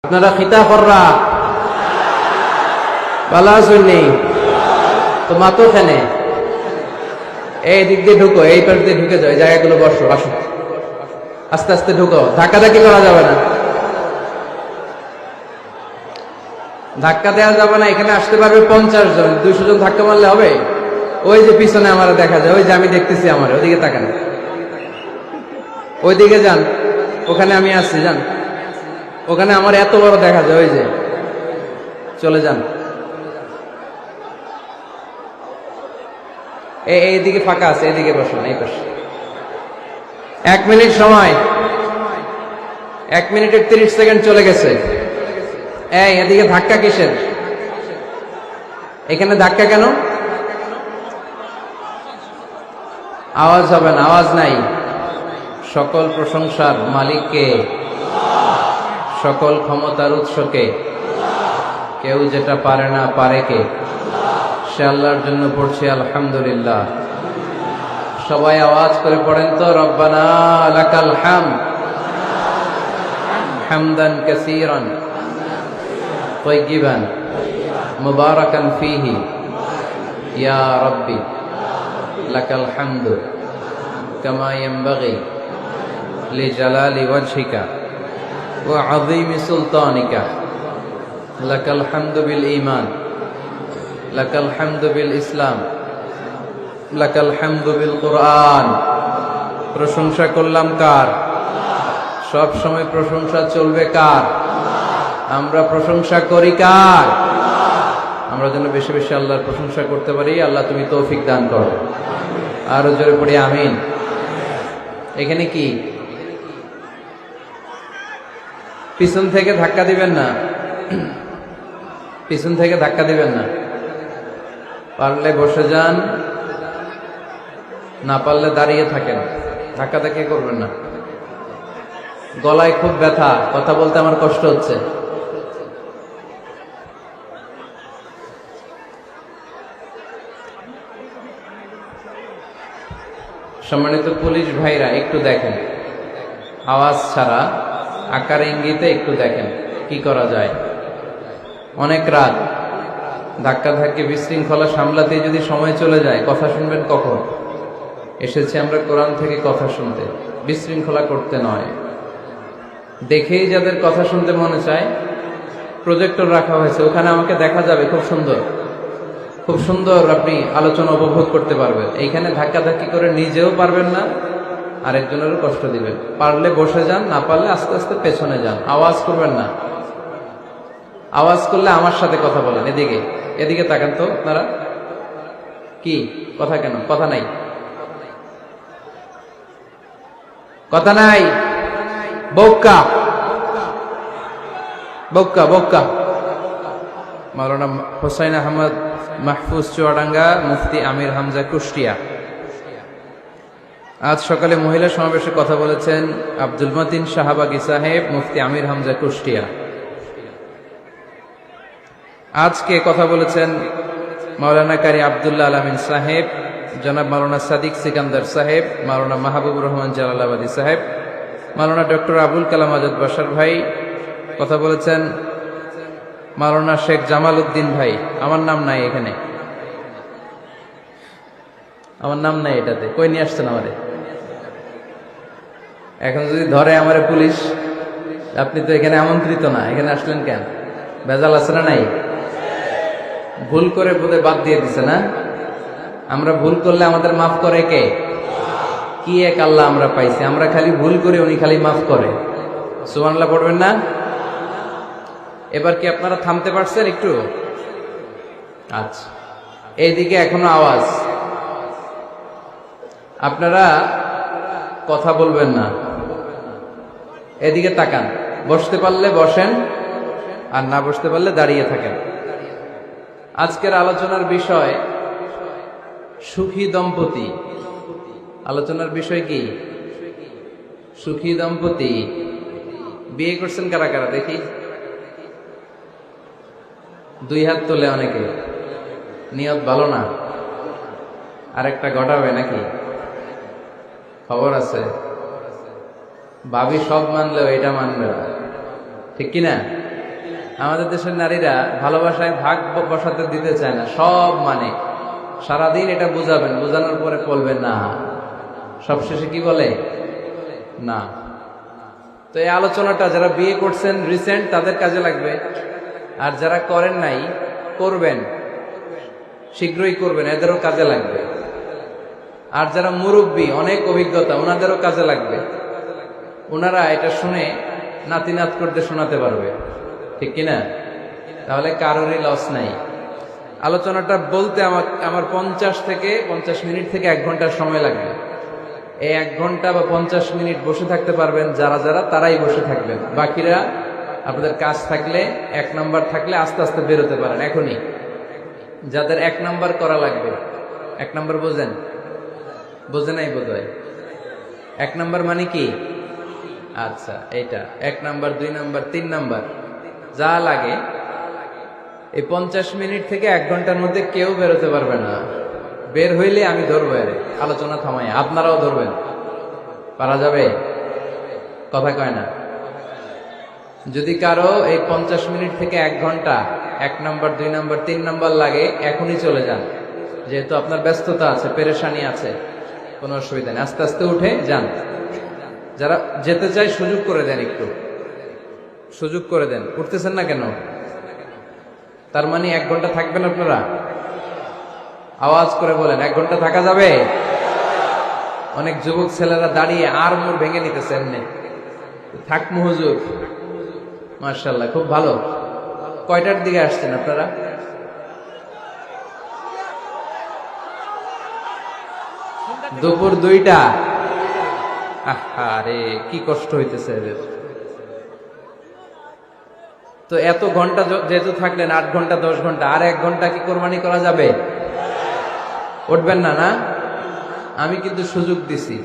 আপনারা খিতাফররা ভালো আছেন নি? তো মাতো খানে এই দিক দিয়ে ঢুকো, এই পাশ দিয়ে ঢুকে যাও, এই জায়গাগুলো বসো, আসো আস্তে আস্তে ঢুকো, ধাক্কাধাক্কি করা যাবে না, ধাক্কা দেওয়া যাবে না। এখানে আসতে পারবে 50 জন, 200 জন ধাক্কা মারলে হবে? ওই যে পিছনে আমার দেখা যায়, ওই যে আমি দেখতেছি, আমার ওইদিকে তাকান, ওইদিকে যান, ওখানে আমি আসছি, যান ওখানে আমার এত বড় দেখা যায়, ওই যে চলে যান। এইদিকে ফাঁকা আছে, এদিকে বসুন, এই পাশে। 1 মিনিট সময়, 1 মিনিটের 30 সেকেন্ড চলে গেছে। এই এদিকে ধাক্কা কিসের? এখানে ধাক্কা কেন? আওয়াজ হবে না, আওয়াজ নাই। সকল প্রশংসার মালিককে, সকল ক্ষমতার উৎসকে, কেউ যেটা পারে না পারে কে? সে আল্লাহর জন্য পড়ছি আলহামদুলিল্লাহ। সবাই আওয়াজ করে পড়েন তো, রব্বানা লাকাল হামদ হামদান কাসীরান তাইয়িবান মুবারাকান ফীহি ইয়া রাব্বি লাকাল হামদু কামা ইয়ানবাগি লিজালালি ওয়াজহিকা ওয়া আযীমি সুলতানিকা লাকাল হামদু বিল ঈমান লাকাল হামদু বিল ইসলাম লাকাল হামদু বিল কুরআন। প্রশংসা করলাম কার? সব সময় প্রশংসা চলবে কার? আমরা প্রশংসা করি কার? আমরা যেন বেশি বেশি আল্লাহর প্রশংসা করতে পারি। আল্লাহ তুমি তৌফিক দান করো। আরো জোরে পড়ি আমিন। এখানে কি পিছন থেকে ধাক্কা দিবেন না, পিছন থেকে ধাক্কা দিবেন না। পারলে বসে যান, না পারলে দাঁড়িয়ে থাকেন, ধাক্কাধাক্কি করবেন না। গলায় খুব ব্যথা, কথা বলতে আমার কষ্ট হচ্ছে। সম্মানিত পুলিশ ভাইরা একটু দেখেন, আওয়াজ ছাড়া আকার ইঙ্গিতে একটু দেখেন কি করা যায়। অনেক রাত, ধাক্কাধাক্কি বিশৃঙ্খলা সামলাতে যদি সময় চলে যায়, কথা শুনবেন কখন? এসেছি আমরা কোরআন থেকে কথা শুনতে, বিশৃঙ্খলা করতে নয়। দেখেই যাদের কথা শুনতে মনে চায়, প্রজেক্টর রাখা হয়েছে, ওখানে আমাকে দেখা যাবে, খুব সুন্দর, খুব সুন্দর আপনি আলোচনা উপভোগ করতে পারবেন। এইখানে ধাক্কাধাক্কি করে নিজেও পারবেন না, আরেকজনেরও কষ্ট দিবেন। পারলে বসে যান, না পারলে আস্তে আস্তে পেছনে যান, আওয়াজ করবেন না। আওয়াজ করলে আমার সাথে কথা বলেন। এদিকে এদিকে তাকান তো আপনারা, কি কথা? কেন কথা নাই? কথা নাই, বৌকা বৌকা বৌকা। মাওলানা হোসাইন আহমদ মাহফুজ চুয়াডাঙ্গা, মুফতি আমির হামজা কুষ্টিয়া। আজ সকালে মহিলা সমাবেশে কথা বলেছেন আব্দুল মতিন শাহবাগী সাহেব, মুফতি আমির হামজা কুষ্টিয়া। আজকে কথা বলেছেন মাওলানা কারি আব্দুল্লাহ আলামিন সাহেব, জনাব মাওলানা সাদিক সিকান্দার সাহেব, মাওলানা মাহবুবুর রহমান জালালাবাদী সাহেব, মাওলানা ডক্টর আবুল কালাম আজাদ বাশার ভাই। কথা বলেছেন মাওলানা শেখ জামাল উদ্দিন ভাই। আমার নাম নাই এখানে, আমার নাম নাই এটাতে। কই নিয়ে আসছেন আমারে? এখন যদি ধরে আমারে পুলিশ, আপনি তো এখানে আমন্ত্রিত না, এখানে আসলেন কেন? ভেজাল আছে না নাই? ভুল করে বোধহয় বাদ দিয়ে দিছে না? আমরা ভুল করলে আমাদের মাফ করে কে? কি এক আল্লাহ আমরা পাইছি, আমরা খালি ভুল করি, উনি খালি মাফ করে। সুবহানাল্লাহ পড়বেন না? এবার কি আপনারা থামতে পারছেন একটু? আচ্ছা, এইদিকে এখনো আওয়াজ। আপনারা কথা বলবেন না, এদিকে তাকান। বসতে পারলে বসেন, আর না বসতে পারলে দাঁড়িয়ে থাকেন। আজকের আলোচনার বিষয় সুখী দম্পতি। আলোচনার বিষয় কি? সুখী দম্পতি। বিয়ে করছেন কারা কারা দেখি? 2 হাত তোলে অনেকে। নিয়ত ভালো না, আরেকটা ঘটাবে নাকি? খবর আছে? ভাবি সব মানলেও এটা মানবে না, ঠিক কিনা? আমাদের দেশের নারীরা ভালোবাসায় ভাগ বসাতে দিতে চায় না, সব মানে সারাদিন এটা বুঝাবেন, বোঝানোর পরে বলবেন না, সবশেষে কি বলে না। তো এই আলোচনাটা যারা বিয়ে করছেন রিসেন্ট তাদের কাজে লাগবে, আর যারা করেন নাই করবেন, শীঘ্রই করবেন, এদেরও কাজে লাগবে। আর যারা মুরব্বী অনেক অভিজ্ঞতা ওনাদেরও কাজে লাগবে, ওনারা এটা শুনে নাতি নাত করতে শোনাতে পারবে, ঠিক কিনা? তাহলে কারোরই লস নাই। আলোচনাটা বলতে আমার 50 মিনিট থেকে 1 ঘন্টার সময় লাগবে। এই 1 ঘন্টা বা 50 মিনিট বসে থাকতে পারবেন যারা যারা, তারাই বসে থাকবেন। বাকিরা আপনাদের কাজ থাকলে, 1 নাম্বার থাকলে আস্তে আস্তে বেরোতে পারেন এখনই। যাদের 1 নাম্বার করা লাগবে, 1 নাম্বার বোঝেন? বোঝে নাই বোধহয়। 1 নাম্বার মানে কি? আচ্ছা, এইটা 1 নাম্বার, 2 নাম্বার, 3 নাম্বার যা লাগে। এই 50 মিনিট থেকে 1 ঘন্টার মধ্যে কেউ বেরোতে পারবে না। বের হইলে আমি ধরবো, এর আলোচনা থামাই, আপনারাও ধরবেন। পারা যাবে? কথা কয় না। যদি কারো এই 50 মিনিট থেকে 1 ঘন্টা 1 নাম্বার, 2 নাম্বার, 3 নাম্বার লাগে, এখনই চলে যান, যেহেতু আপনার ব্যস্ততা আছে, পেরেশানি আছে, কোনো অসুবিধা নেই, আস্তে আস্তে উঠে যান। যারা যেতে চায় সুযোগ করে দেন, একটু সুযোগ করে দেন। উঠতেছেন না কেন? তার মানে 1 ঘন্টা থাকবেন আপনারা? আওয়াজ করে বলেন, 1 ঘন্টা থাকা যাবে? অনেক যুবক ছেলেরা দাঁড়িয়ে আর মোড় ভেঙে নিতেছে, এমনি থাকমু হুজুর। মাশাআল্লাহ, খুব ভালো। কয়টার দিকে আসছেন আপনারা? দুপুর 2টা। আরে কি কষ্ট হইতেছে এদের। তো এত ঘন্টা যেহেতু থাকলেন, 8 ঘন্টা 10 ঘন্টা, আর 1 ঘন্টা কি কোরবানি করা যাবে? উঠবেন না? না, আমি কিন্তু সুযোগ দিছি,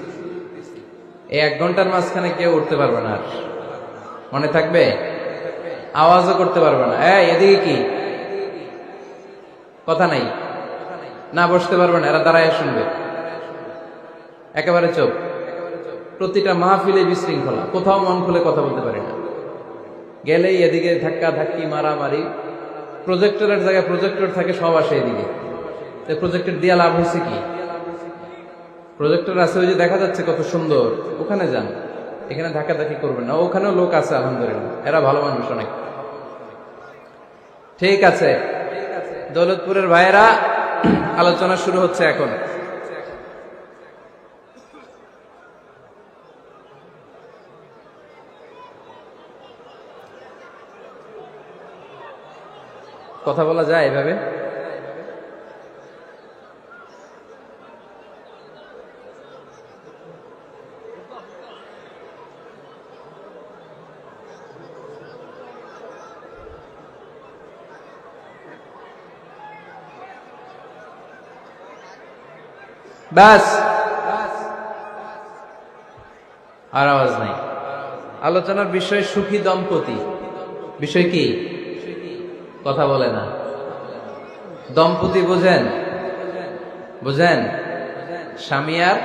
এই 1 ঘন্টার মাঝখানে কেউ উঠতে পারবে না। আর মনে থাকবে? আওয়াজও করতে পারবে না। এদিকে কি কথা নাই? না, বসতে পারবে না, এরা দাঁড়ায় শুনবে, একেবারে চোখ। প্রতিটা মাহফিলে বিশৃঙ্খলা, কোথাও মন খুলে কথা বলতে পারি না। গেলেই এদিকে ধাক্কা ধাক্কি, মারামারি। প্রজেক্টরের জায়গায় প্রজেক্টর থাকে, সব আসে এদিকে। প্রজেক্টর দিয়া লাভ হয়েছে কি? প্রজেক্টর আছে, ওই যে দেখা যাচ্ছে কত সুন্দর, ওখানে যান, এখানে ধাক্কা ধাক্কি করবেন না। ওখানেও লোক আছে আলহামদুলিল্লাহ, এরা ভালো মানুষ অনেক। ঠিক আছে, দৌলতপুরের ভাইয়েরা, আলোচনা শুরু হচ্ছে এখন। কথা বলা যায় এভাবে? ব্যাস, আর আওয়াজ নাই। আলোচনার বিষয় সুখী দম্পতি। বিষয় কি? কথা বলে না। দম্পতি বোঝেন? বুঝেন? স্বামী আর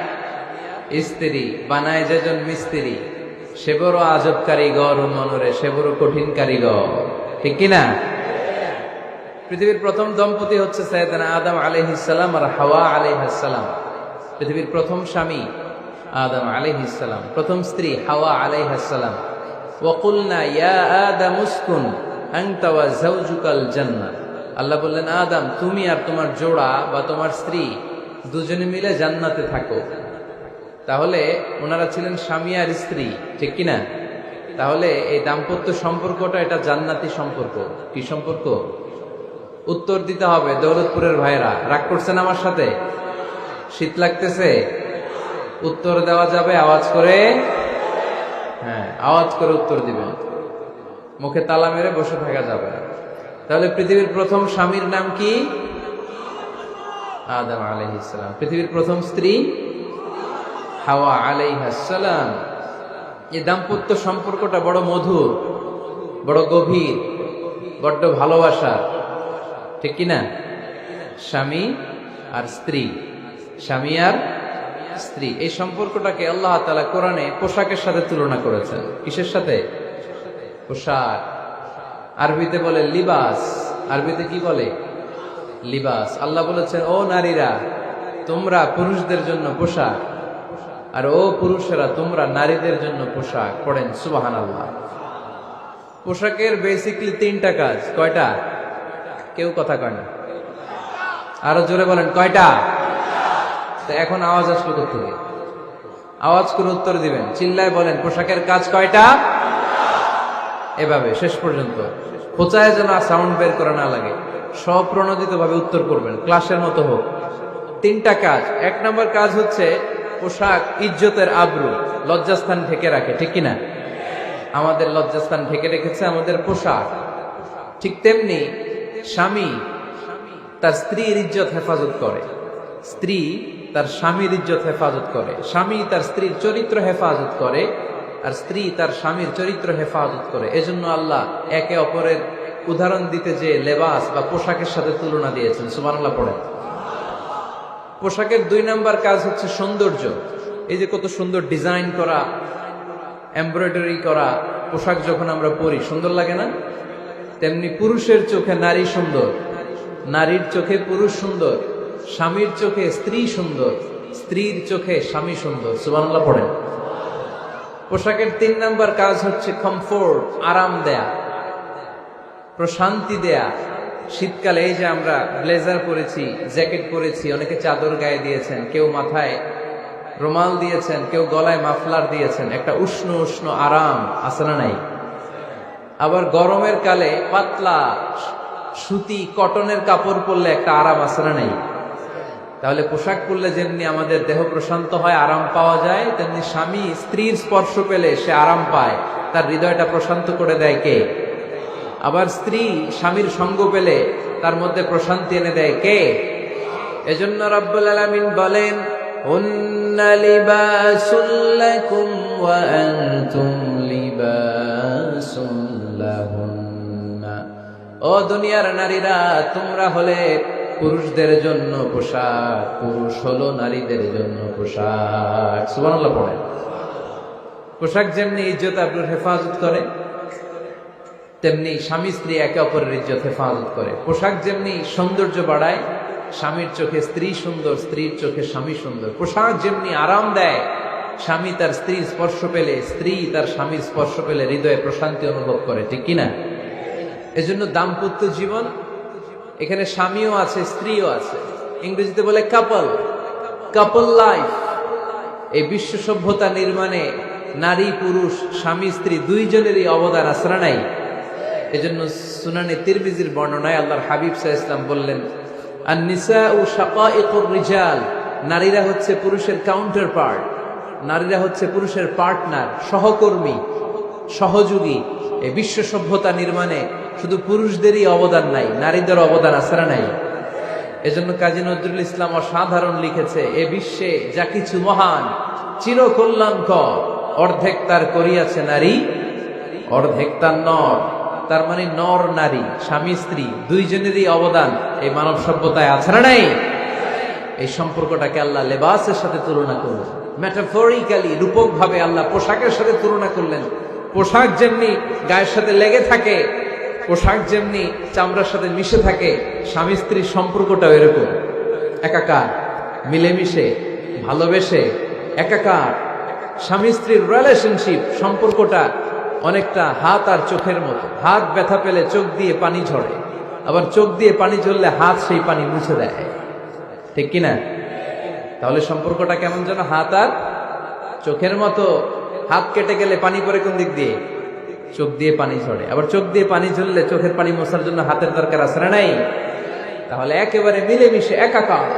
স্ত্রী বানায় যেজন মিস্ত্রি, সে বড় আজব কারিগর, মনরে সে বড় কঠিন কারিগর, ঠিক কিনা? পৃথিবীর প্রথম দম্পতি হচ্ছে সাইয়েদনা আদম আলাইহিস সালাম আর হাওয়া আলাইহিস সালাম। পৃথিবীর প্রথম স্বামী আদম আলাইহিস সালাম, প্রথম স্ত্রী হাওয়া আলাইহিস সালাম। ওয়া কুলনা ইয়া আদম উসকুন আনতা ওয়া যাওজুকাল জান্নাহ। আল্লাহ বললেন, আদম, তুমি আর তোমার জোড়া বা তোমার স্ত্রী দুজনে মিলে জান্নাতে থাকো। তাহলে ওনারা ছিলেন স্বামী আর স্ত্রী, ঠিক কিনা? তাহলে এই দাম্পত্য সম্পর্কটা এটা জান্নাতি সম্পর্ক। কি সম্পর্ক? উত্তর দিতে হবে দৌলতপুরের ভাইরা। রাগ করছেন আমার সাথে? শীত লাগতেছে? উত্তর দেওয়া যাবে আওয়াজ করে? হ্যাঁ, আওয়াজ করে উত্তর দিবেন, মুখে তালা মেরে বসে থাকা যাবে না। তাহলে পৃথিবীর প্রথম স্বামীর নাম কি? আদম আলাইহিস সালাম। পৃথিবীর প্রথম স্ত্রী হাওয়া আলাইহিস সালাম। এই দাম্পত্য সম্পর্কটা বড় মধুর, বড় গভীর, বড্ড ভালোবাসা, ঠিক কিনা? স্বামী আর স্ত্রী, স্বামী আর স্ত্রী, এই সম্পর্কটাকে আল্লাহ তাআলা কোরআনে পোশাকের সাথে তুলনা করেছেন। কিসের সাথে? পোশাক। আরবিতে বলে লিবাস। আরবিতে কি বলে? লিবাস। আল্লাহ বলেছেন, ও নারীরা তোমরা পুরুষদের জন্য পোশাক, আর ও পুরুষেরা তোমরা নারীদের জন্য পোশাক। পড়েন সুবহানাল্লাহ। পোশাকের বেসিকলি তিনটা কাজ। কয়টা? কেউ কথা কয় না, আরো জোরে বলেন কয়টা? তো এখন আওয়াজ আসলো কোথেকে? আওয়াজ করে উত্তর দিবেন, চিল্লায় বলেন পোশাকের কাজ কয়টা? এভাবে শেষ পর্যন্ত খোঁচায় যেন সাউন্ড বের করা না লাগে, স্বপ্রণোদিত ভাবে উত্তর করবেন, ক্লাসের মতো হোক। তিনটা কাজ। এক নম্বর কাজ হচ্ছে পোশাক ইজ্জতের আবরু, লজ্জাস্থান ঢেকে রাখে, ঠিক কিনা? আমাদের লজ্জাস্থান ঢেকে রেখেছে আমাদের পোশাক। ঠিক তেমনি স্বামী তার স্ত্রীর ইজ্জত হেফাজত করে, স্ত্রী তার স্বামীর ইজ্জত হেফাজত করে, স্বামী তার স্ত্রীর চরিত্র হেফাজত করে, আর স্ত্রী তার স্বামীর চরিত্র হেফাজত করে। এজন্য আল্লাহ একে অপরের উদাহরণ দিতে যে লেবাস বা পোশাকের সাথে তুলনা দিয়েছেন। সুবহানাল্লাহ পড়েন। পোশাকের 2 নাম্বার কাজ হচ্ছে সৌন্দর্য। এই যে কত সুন্দর ডিজাইন করা, এমব্রয়ডারি করা পোশাক যখন আমরা পরি সুন্দর লাগে না? তেমনি পুরুষের চোখে নারী সুন্দর, নারীর চোখে পুরুষ সুন্দর, স্বামীর চোখে স্ত্রী সুন্দর, স্ত্রীর চোখে স্বামী সুন্দর। সুবহানাল্লাহ পড়েন। পোশাকের 3 নাম্বার কাজ হচ্ছে কমফোর্ট, আরাম দেয়া, প্রশান্তি দেয়া। শীতকালে এই যে আমরা ব্লেজার পরেছি, জ্যাকেট পরেছি, অনেকে চাদর গায়ে দিয়েছেন, কেউ মাথায় রুমাল দিয়েছেন, কেউ গলায় মাফলার দিয়েছেন, একটা উষ্ণ উষ্ণ আরাম আছে না নাই? আবার গরমের কালে পাতলা সুতি কটনের কাপড় পরলে একটা আরাম আছে না নাই? তাহলে পোশাক পরলে যেমনি আমাদের দেহ প্রশান্ত হয়, আরাম পাওয়া যায়, তেমনি স্বামী স্ত্রীর স্পর্শ পেলে সে আরাম পায়, তার হৃদয়টা প্রশান্ত করে দেয় কে? আবার স্ত্রী স্বামীর সঙ্গ পেলে তার মধ্যে প্রশান্তি এনে দেয় কে? এজন্য রব্বুল আলামিন বলেন, হুন্না লিবাসুল লাকুম ওয়া আনতুম লিবাসুল লাহুন্না। ও দুনিয়ার নারীরা, তোমরা হলে পুরুষদের জন্য পোশাক, পুরুষ হলো নারীদের জন্য পোশাক। সুবহানাল্লাহ পড়েন। পোশাক যেমনি ইজ্জত আবরুর হেফাজত করে, তেমনি স্বামী স্ত্রী একে অপরের ইজ্জত হেফাজত করে। পোশাক যেমনি সৌন্দর্য বাড়ায়, স্বামীর চোখে স্ত্রী সুন্দর, স্ত্রীর চোখে স্বামী সুন্দর। পোশাক যেমনি আরাম দেয়, স্বামী তার স্ত্রীর স্পর্শ পেলে, স্ত্রী তার স্বামীর স্পর্শ পেলে হৃদয়ে প্রশান্তি অনুভব করে, ঠিক কিনা? এজন্য দাম্পত্য জীবন, এখানে স্বামীও আছে স্ত্রীও আছে, ইংরেজিতে বলে কাপল, কাপল লাইফ। এই বিশ্ব সভ্যতা নির্মাণে নারী পুরুষ, স্বামী স্ত্রী দুইজনেরই অবদান আছে না নাই? এজন্য সুনানে তিরমিজির বর্ণনায় আল্লাহর হাবিব সাল্লাল্লাহু আলাইহি ওয়াসাল্লাম বললেন, আন-নিসাউ শাকাইকুর রিজাল, নারীরা হচ্ছে পুরুষের কাউন্টার পার্ট, নারীরা হচ্ছে পুরুষের পার্টনার, সহকর্মী, সহযোগী। এই বিশ্ব সভ্যতা নির্মাণে শুধু পুরুষদেরই অবদান নাই, নারীদের অবদান আছে না নাই? এজন্য কাজী নজরুল ইসলাম অসাধারণ লিখেছে, এ বিশ্বে যা কিছু মহান চিরকল্যাণকর, অর্ধেক তার করিয়াছে নারী, অর্ধেক তার নর। তার মানে নর নারী, স্বামী স্ত্রী দুইজনেরই অবদান এই মানব সভ্যতায় আছে না নাই? এই সম্পর্কটাকে আল্লাহ লেবাসের সাথে তুলনা করলেন, মেটাফরিক্যালি, রূপক ভাবে আল্লাহ পোশাকের সাথে তুলনা করলেন। পোশাক যেমনি গায়ের সাথে লেগে থাকে, পোশাক যেমনি চামড়ার সাথে মিশে থাকে, স্বামী স্ত্রীর সম্পর্কটাও এরকম, একাকার, মিলেমিশে, ভালোবেসে একাকার। স্বামী স্ত্রীর রিলেশনশিপ সম্পর্কটা অনেকটা হাত আর চোখের মতো। হাত ব্যথা পেলে চোখ দিয়ে পানি ঝরে, আবার চোখ দিয়ে পানি ঝরলে হাত সেই পানি মুছে দেয়, ঠিক কিনা? তাহলে সম্পর্কটা কেমন যেন হাত আর চোখের মতো। হাত কেটে গেলে পানি পড়ে কোন দিক দিয়ে? চোখ দিয়ে পানি ঝরে। আবার চোখ দিয়ে পানি ঝরলে চোখের পানি মোছার জন্য হাতের দরকার আছে না নাই? তাহলে একেবারে মিলেমিশে একাকার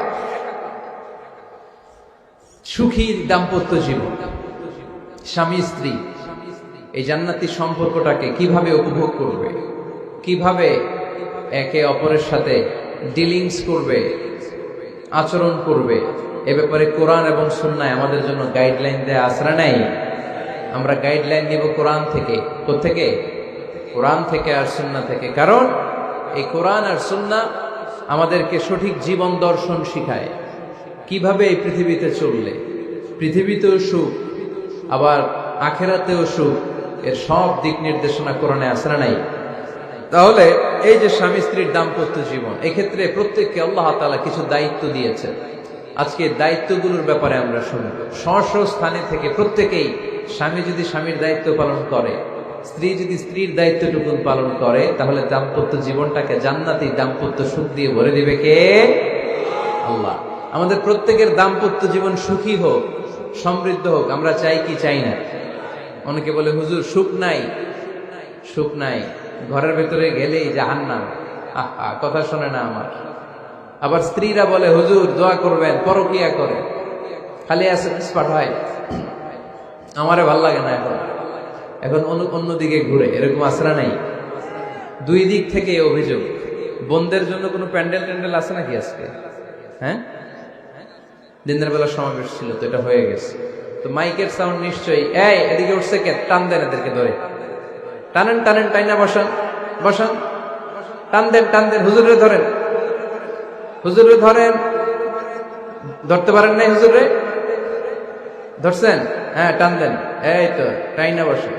সুখী দাম্পত্য জীবন, স্বামী স্ত্রী এই জান্নাতি সম্পর্কটাকে কিভাবে উপভোগ করবে, কিভাবে একে অপরের সাথে ডিলিংস করবে, আচরণ করবে, এ ব্যাপারে কোরআন এবং সুন্নাহয় আমাদের জন্য গাইডলাইন দেয়া আছে না নাই? আমরা গাইডলাইন নিব কোরআন থেকে। কোত্থেকে? কোরআন থেকে আর সুন্নাহ থেকে। কারণ এই কোরআন আর সুন্নাহ আমাদেরকে সঠিক জীবন দর্শন শিখায়, কিভাবে এই পৃথিবীতে চললে পৃথিবীতেও সুখ, আবার আখেরাতেও সুখ, এর সব দিক নির্দেশনা কোরআনে আছে না নাই? তাহলে এই যে স্বামী স্ত্রীর দাম্পত্য জীবন, এক্ষেত্রে প্রত্যেককে আল্লাহ তাআলা কিছু দায়িত্ব দিয়েছেন। আজকে দায়িত্বগুলোর ব্যাপারে আমরা শুনব। স্ব স্থানে থেকে প্রত্যেকেই, স্বামী যদি স্বামীর দায়িত্ব পালন করে, স্ত্রী যদি স্ত্রীর দায়িত্বটুকু পালন করে, তাহলে দাম্পত্য জীবনটাকে জান্নাতি দাম্পত্য সুখ দিয়ে ভরে দিবে কে? আল্লাহ। আমাদের প্রত্যেকের দাম্পত্য জীবন সুখী হোক, সমৃদ্ধ হোক, আমরা চাই কি চাই না? অনেকে বলে হুজুর সুখ নাই, সুখ নাই, ঘরের ভেতরে গেলেই জাহান্নাম। আহা, কথা শোনে না আমার। আবার স্ত্রীরা বলে হুজুর দোয়া করবেন, পরকিয়া করে, খালি এসএমএস পাঠায়, আমারে ভাল লাগে না, এখন এখন অন্যদিকে ঘুরে। এরকম আসরা নাই? দুই দিক থেকে অভিযোগ। বোনদের জন্য কোনো প্যান্ডেল ট্যান্ডেল আছে নাকি আজকে? হ্যাঁ, দিনের বেলা সমাবেশ ছিল তো, এটা হয়ে গেছে তো মাইকের সাউন্ড নিশ্চয়ই। এই এদিকে উঠছে কে? টান দেন এদেরকে ধরে, টানেন টানেন, টাইনা বসান বসান, টান দেন টান দেন, হুজুরে ধরেন, হুজুরে ধরেন। ধরতে পারেন নাই হুজুরে? ধরছেন? হ্যাঁ, টান দেন। এই তো, টাইনা বসেন।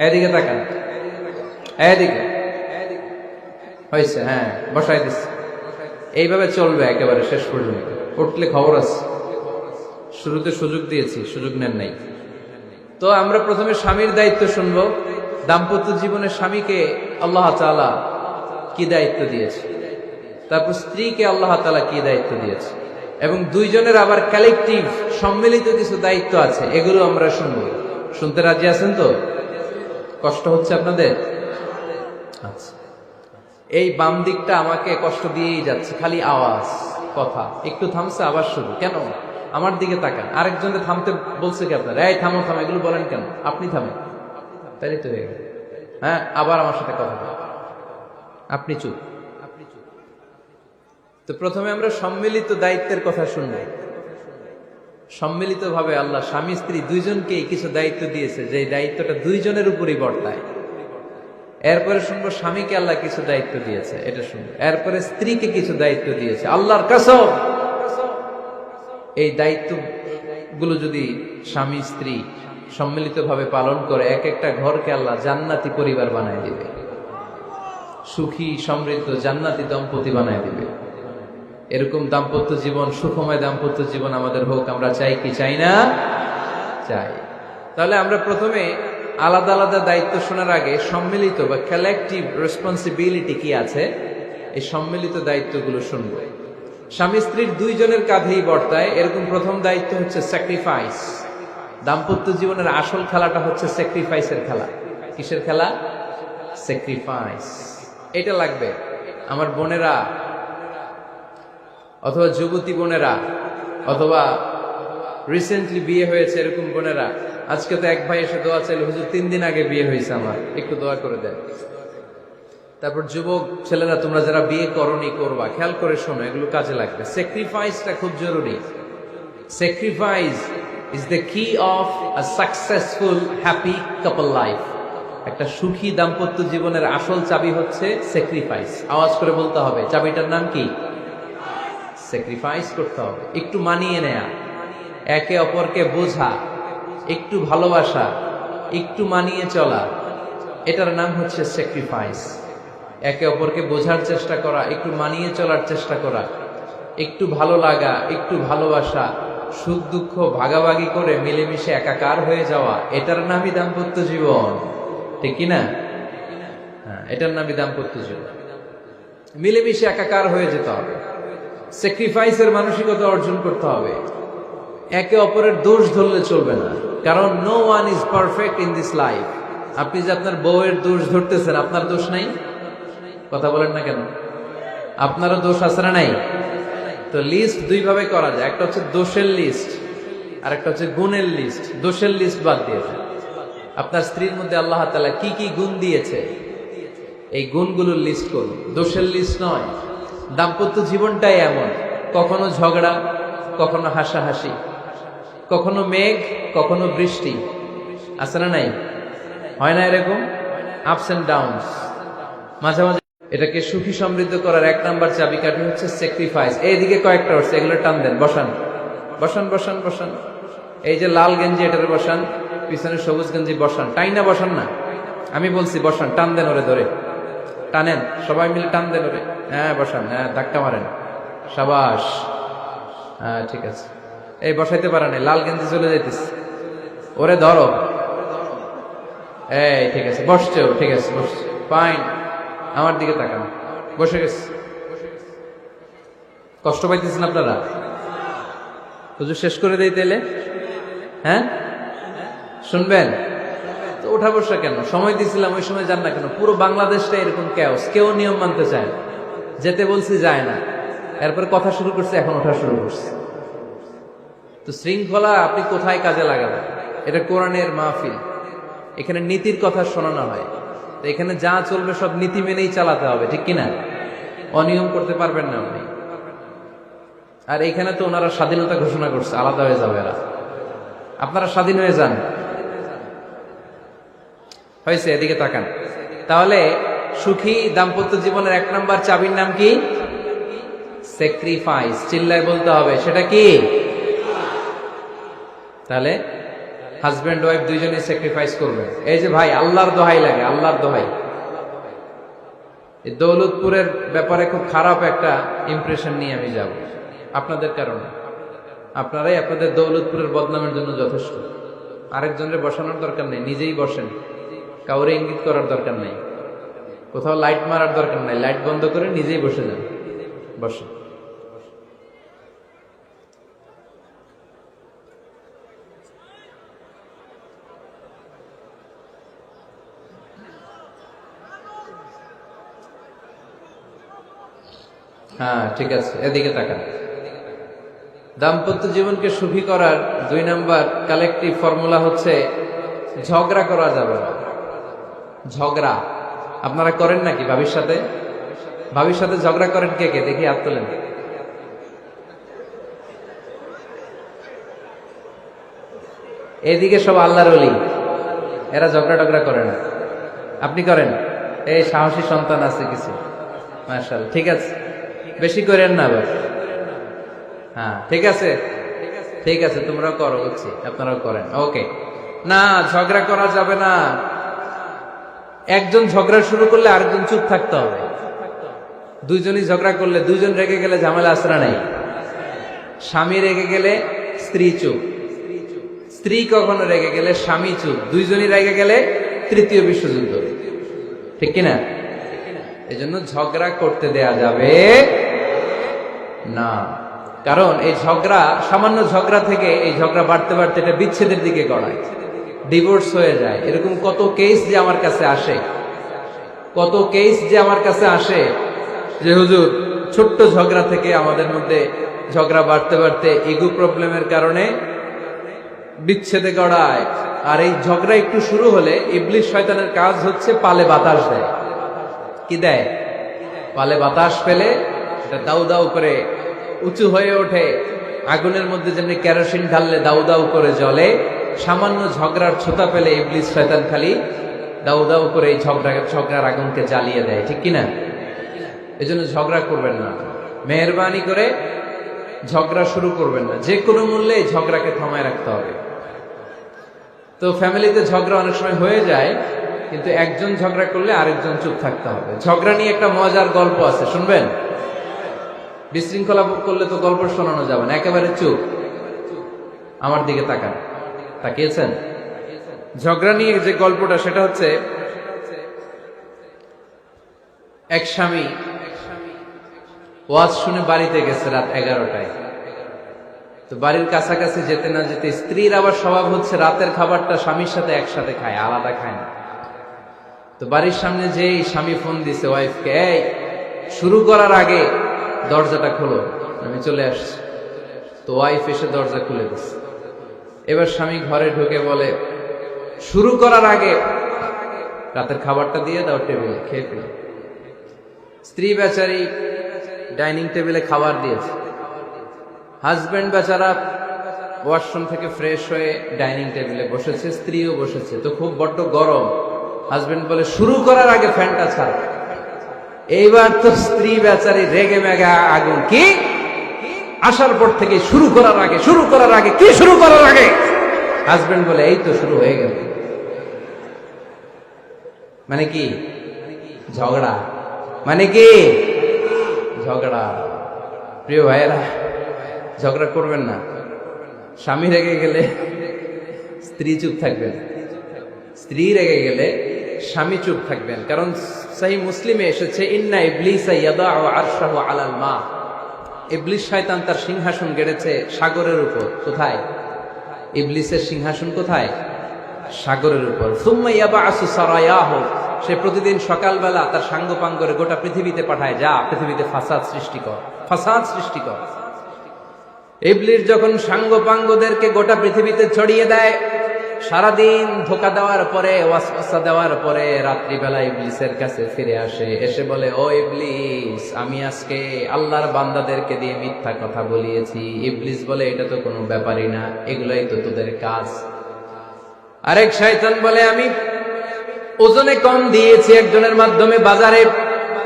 এদিকে তাকান, এদিকে হয়েছে। হ্যাঁ, বসাই দিচ্ছে। এইভাবে চলবে একেবারে শেষ পর্যন্ত। উঠলে খবর আছে। শুরুতে সুযোগ দিয়েছি, সুযোগ নেন নাই। তো আমরা প্রথমে স্বামীর দায়িত্ব শুনবো। দাম্পত্য জীবনে স্বামীকে আল্লাহ তাআলা কি দায়িত্ব দিয়েছে, তারপর স্ত্রীকে আল্লাহ তাআলা কি দায়িত্ব দিয়েছে, এবং দুইজনের আবার কালেকটিভ সম্মিলিত কিছু দায়িত্ব আছে, এগুলো আমরা শুনবো। শুনতে রাজি আছেন তো? কষ্ট হচ্ছে আপনাদের? আচ্ছা, এই বাম দিকটা আমাকে কষ্ট দিয়েই যাচ্ছে, খালি আওয়াজ, কথা। একটু থামছে, আবার শুরু। কেন? আমার দিকে তাকান। আরেকজনে থামতে বলছে কি আপনার? এই থামো থামো, এগুলো বলেন কেন? আপনি থামেন, তাইলে তো হয়ে গেল। হ্যাঁ, আবার আমার সাথে কথা বলেন, আপনি চুপ। তো প্রথমে আমরা সম্মিলিত দায়িত্বের কথা শুনব। সম্মিলিতভাবে আল্লাহ স্বামী স্ত্রী দুইজনকেই কিছু দায়িত্ব দিয়েছে, যে দায়িত্বটা দুইজনের উপরই বর্তায়। এরপরে শুনবো স্বামীকে আল্লাহ কিছু দায়িত্ব দিয়েছে, এটা শুনবো। এরপরে স্ত্রীকে কিছু দায়িত্ব দিয়েছে, আল্লাহর কসম এই দায়িত্বগুলো যদি স্বামী স্ত্রী সম্মিলিতভাবে পালন করে, এক একটা ঘরকে আল্লাহ জান্নাতি পরিবার বানায় দিবে, সুখী সমৃদ্ধ জান্নাতি দম্পতি বানায় দিবে। এরকম দাম্পত্য জীবন, সুখময় দাম্পত্য জীবন আমাদের হোক। আমরা চাই কি চাই না? চাই। তাহলে আমরা প্রথমে আলাদা আলাদা দায়িত্ব শোনার আগে সম্মিলিত বা কালেকটিভ রেসপন্সিবিলিটি কি আছে, এই সম্মিলিত দায়িত্বগুলো শুনব। স্বামী স্ত্রীর দুইজনের কাঁধেই বর্তায় এরকম প্রথম দায়িত্ব হচ্ছে স্যাক্রিফাইস। দাম্পত্য জীবনের আসল খেলাটা হচ্ছে স্যাক্রিফাইসের খেলা। কিসের খেলা? স্যাক্রিফাইস। এটা লাগবে। আমার বোনেরা অথবা যুবতী বোনেরা, অথবা রিসেন্টলি বিয়ে হয়েছে এরকম বোনেরা, আজকে তো এক ভাই এসে দোয়া চাইল, হুজুর 3 দিন আগে বিয়ে হয়েছে আমার, একটু দোয়া করে দেন। তারপর যুবক ছেলেরা, তোমরা যারা বিয়ে করনি, করবা, খেয়াল করে শোনো, এগুলো কাজে লাগবে। স্যাক্রিফাইসটা খুব জরুরি। স্যাক্রিফাইস ইজ দ্য কি of a successful happy couple life. একটা সুখী দাম্পত্য জীবনের আসল চাবি হচ্ছে স্যাক্রিফাইস। আওয়াজ করে বলতে হবে, চাবিটার নাম কি? স্যাক্রিফাইস করতে হবে, একটু মানিয়ে নেয়া, একে অপরকে বোঝা, একটু ভালোবাসা, একটু মানিয়ে চলা, এটার নাম হচ্ছে স্যাক্রিফাইস। একে অপরকে বোঝার চেষ্টা করা, একটু মানিয়ে চলার চেষ্টা করা, একটু ভালো লাগা, একটু ভালোবাসা, সুখ দুঃখ ভাগাভাগি করে মিলেমিশে একাকার হয়ে যাওয়া, এটার নামই দাম্পত্য জীবন। ঠিক কিনা? হ্যাঁ, এটার নামই দাম্পত্য জীবন। মিলেমিশে একাকার হয়ে যেতে হবে, স্যাক্রিফাইসের মানসিকতা অর্জন করতে হবে। একে অপরের দোষ ধরলে চলবে না, কারণ no one is perfect in this life. আপনি যে আপনার বউয়ের দোষ ধরতেছেন, আপনার দোষ নাই? কথা বলেন না কেন? আপনারও দোষ আছে না নাই? তো লিস্ট দুই ভাবে করা যায়, একটা হচ্ছে দোষের লিস্ট, আর একটা হচ্ছে গুণের লিস্ট। দোষের লিস্ট বাদ দিয়ে দেন। আপনার স্ত্রীর মধ্যে আল্লাহ তাআলা কি কি গুণ দিয়েছে, এই গুণগুলোর লিস্ট করুন, দোষের লিস্ট নয়। দাম্পত্য জীবনটাই এমন, কখনো ঝগড়া, কখনো হাসাহাসি, কখনো মেঘ, কখনো বৃষ্টি, আছে না নাই? হয় না এরকম? আপস এন্ড ডাউনস, মাঝে মাঝে। এটাকে সুখী সমৃদ্ধ করার 1 নাম্বার চাবিকাঠি হচ্ছে স্যাক্রিফাইস। এইদিকে কয়েকটা হচ্ছে, এগুলো টান দেন, বসান বসান বসান বসান। এই যে লাল গেঞ্জি, এটারে বসান, পিছনে সবুজ গেঞ্জি বসান, টাইনা বসান না, আমি বলছি বসান, টান দেন ওরে ধরে, টানেন সবাই মিলে, টান দেন ওরে, হ্যাঁ বসান, হ্যাঁ ধাক্কা মারেন, সাবাস, হ্যাঁ ঠিক আছে। এই বসাইতে পারেন, লাল গেঞ্জি চলে যাইতেছে, ওরে ধরো, এই ঠিক আছে, বসছে, ঠিক আছে বসছে, ফাইন, আমার দিকে তাকান, বসে গেছে। কষ্ট পাইতেছেন আপনারা? হুজুর শেষ করে দেই তাইলে, হ্যাঁ শুনবেন তো? ওঠা বসা কেন? সময় দিয়েছিলাম ওই সময় যান না কেন? পুরো বাংলাদেশটা এরকম ক্যাওস, কেউ নিয়ম মানতে চায় না, যেতে বলছি যায় না, এরপরে কথা শুরু করছে, এখন ওঠা শুরু করছে। তো শৃঙ্খলা আপনি কোথায় কাজে লাগাবেন? এটা কোরআনের মাহফিল, এখানে নীতির কথা শোনানো হয়, তো এখানে যা চলবে সব নীতি মেনেই চালাতে হবে, ঠিক কিনা? অনিয়ম করতে পারবেন না আপনি। আর এখানে তো ওনারা স্বাধীনতা ঘোষণা করছে, আলাদা হয়ে যাবে এরা, আপনারা স্বাধীন হয়ে যান, হয়েছে? এদিকে তাকান। তাহলে সুখী দাম্পত্য জীবনের 1 নম্বর চাবির নাম কি? স্যাক্রিফাইস। চিল্লায় বলতে হবে, সেটা কি? তাহলে হাজব্যান্ড ওয়াইফ দুইজনই স্যাক্রিফাইস করবেন। এই যে ভাই, আল্লাহর দোহাই লাগে, আল্লাহর দোহাই, এই দৌলতপুরের ব্যাপারে খুব খারাপ একটা ইমপ্রেশন নিয়ে আমি যাব আপনাদের কারণে। আপনারাই আপনাদের দৌলতপুরের বদনামের জন্য যথেষ্ট। আরেকজনের বসানোর দরকার নেই, নিজেই বসেন, কাউরে ইঙ্গিত করার দরকার নেই, কোথাও লাইট মারার দরকার নেই, লাইট বন্ধ করে নিজেই বসে যান, বসে। হ্যাঁ ঠিক আছে, এদিকে তাকান। দাম্পত্য জীবনকে সুখী করার 2 নম্বর কালেকটিভ ফর্মুলা হচ্ছে ঝগড়া করা যাবে না। ঝগড়া আপনারা করেন নাকি ভাবির সাথে? ভাবির সাথে ঝগড়া করেন কে কে? দেখি হাত তোলেন। এদিকে সব আল্লাহর ওলি, এরা ঝগড়া টগড়া করে না। আপনি করেন? এই সাহসী সন্তান আছে কিছু, মাশাআল্লাহ, ঠিক আছে, বেশি করেন না আবার। হ্যাঁ ঠিক আছে, ঠিক আছে, তোমরাও করো, বুঝছি, আপনারাও করেন, ওকে। না, ঝগড়া করা যাবে না। একজন ঝগড়া শুরু করলে আরেকজন চুপ থাকতে হবে। দুইজনই ঝগড়া করলে, দুইজন রেগে গেলে ঝামেলা আসরা নাই। স্বামী রেগে গেলে স্ত্রী চুপ, স্ত্রী কখনো রেগে গেলে স্বামী চুপ, দুইজনই রেগে গেলে তৃতীয় বিশ্বযুদ্ধ, ঠিক কিনা? এই জন্য ঝগড়া করতে দেয়া যাবে না। কারণ এই ঝগড়া, সামান্য ঝগড়া থেকে এই ঝগড়া বাড়তে বাড়তে এটা বিচ্ছেদের দিকে গড়ায়, ডিভোর্স হয়ে যায়। এরকম কত কেস যে আমার কাছে আসে, কত কেস যে আমার কাছে আসে যে হুজুর ছোট্ট ঝগড়া থেকে আমাদের মধ্যে ঝগড়া বাড়তে বাড়তে ইগো প্রবলেমের কারণে বিচ্ছেদে গড়ায়। আর এই ঝগড়া একটু শুরু হলে ইবলিশ শয়তানের কাজ হচ্ছে পালে বাতাস দেয়। কি দেয়? পালে বাতাস পেলে এটা দাউ দাউ করে উঁচু হয়ে ওঠে। আগুনের মধ্যে যেমনি কেরোসিন ঢাললে দাউ দাউ করে জ্বলে, সামান্য ঝগড়ার ছোতা পেলে ইবলিশ শয়তান খালি দাউ দাউ করে এই ঝগড়ার আগুনকে জ্বালিয়ে দেয়, ঠিক কিনা? এই জন্য ঝগড়া করবেন না, মেহরবানি করে ঝগড়া শুরু করবেন না। যে কোনো মূল্যে এই ঝগড়াকে থামায় রাখতে হবে। তো ফ্যামিলিতে ঝগড়া অনেক সময় হয়ে যায়, কিন্তু একজন ঝগড়া করলে আরেকজন চুপ থাকতে হবে। ঝগড়া নিয়ে একটা মজার গল্প আছে, শুনবেন? বিশৃঙ্খলা করলে তো গল্প শোনানো যাবে না, একেবারে চুপ। আমার দিকে তাকান, তাকিয়েছেন? ঝগড়া নিয়ে যে গল্পটা, সেটা হচ্ছে এক স্বামী ওয়াজ শুনে বাড়িতে গেছে রাত 11টায়। তো বাড়ির কাছাকাছি যেতে না যেতে, স্ত্রীর আবার স্বভাব হচ্ছে রাতের খাবারটা স্বামীর সাথে একসাথে খায়, আলাদা খায় না। তো বাড়ির সামনে যেই স্বামী ফোন দিছে ওয়াইফকে, এই শুরু করার আগে দরজাটা খোলো, আমি চলে আসছি। তো ওয়াইফ এসে দরজা খুলে দিচ্ছে। এবার স্বামী ঘরে ঢুকে বলে, শুরু করার আগে রাতের খাবারটা দিয়ে দাও টেবিলে, খেয়ে ফেলো। স্ত্রী বেচারি ডাইনিং টেবিলে খাবার দিয়েছে, হাজবেন্ড বেচারা ওয়াশরুম থেকে ফ্রেশ হয়ে ডাইনিং টেবিলে বসেছে, স্ত্রীও বসেছে। তো খুব বড্ড গরম। হাজবেন্ড বলে, শুরু করার আগে ফ্যানটা ছাড়। এইবার তো স্ত্রী বেচারি রেগে মেগে আগুন, কি আসার পর থেকে শুরু করার আগে, শুরু করার আগে, কি শুরু করার আগে? হাজবেন্ড বলে, এই তো শুরু হয়ে গেল। মানে কি? ঝগড়া। মানে কি? ঝগড়া। প্রিয় ভাইয়েরা, ঝগড়া করবেন না। স্বামী রেগে গেলে স্ত্রী চুপ থাকবেন, স্ত্রী রেগে গেলে স্বামী চুপ থাকবেন। কারণ সহিহ মুসলিমে এসেছে, ইন্না ইবলিসা ইয়াদাউ আরশাহু আলাল মা। ইবলিস শয়তান তার সিংহাসন গেড়েছে সাগরের উপর। কোথায়? ইবলিসের সিংহাসন কোথায়? সাগরের উপর। সুম্মা ইয়াবআসু সারায়াহু, সে প্রতিদিন সকালবেলা তার সাঙ্গপাঙ্গরে গোটা পৃথিবীতে পাঠায়, যা পৃথিবীতে ফাসাদ সৃষ্টি কর, ফাসাদ সৃষ্টি কর। ইবলিস যখন সাঙ্গপাঙ্গদেরকে গোটা পৃথিবীতে ছড়িয়ে দেয়, সারাদিন ধোকা দেওয়ার পরে, ওয়াসওয়াসা দেওয়ার পরে, রাত্রিবেলা ইবলিসের কাছে ফিরে আসে, এসে বলে, ও ইবলিস, আমি আজকে আল্লাহর বান্দাদেরকে দিয়ে মিথ্যা কথা বলিয়েছি। ইবলিস বলে, এটা তো কোনো ব্যাপারই না, এগুলাই তো তোদের কাজ। আরেক শয়তান বলে, আমি ওজনে কম দিয়েছি একজনের মাধ্যমে বাজারে।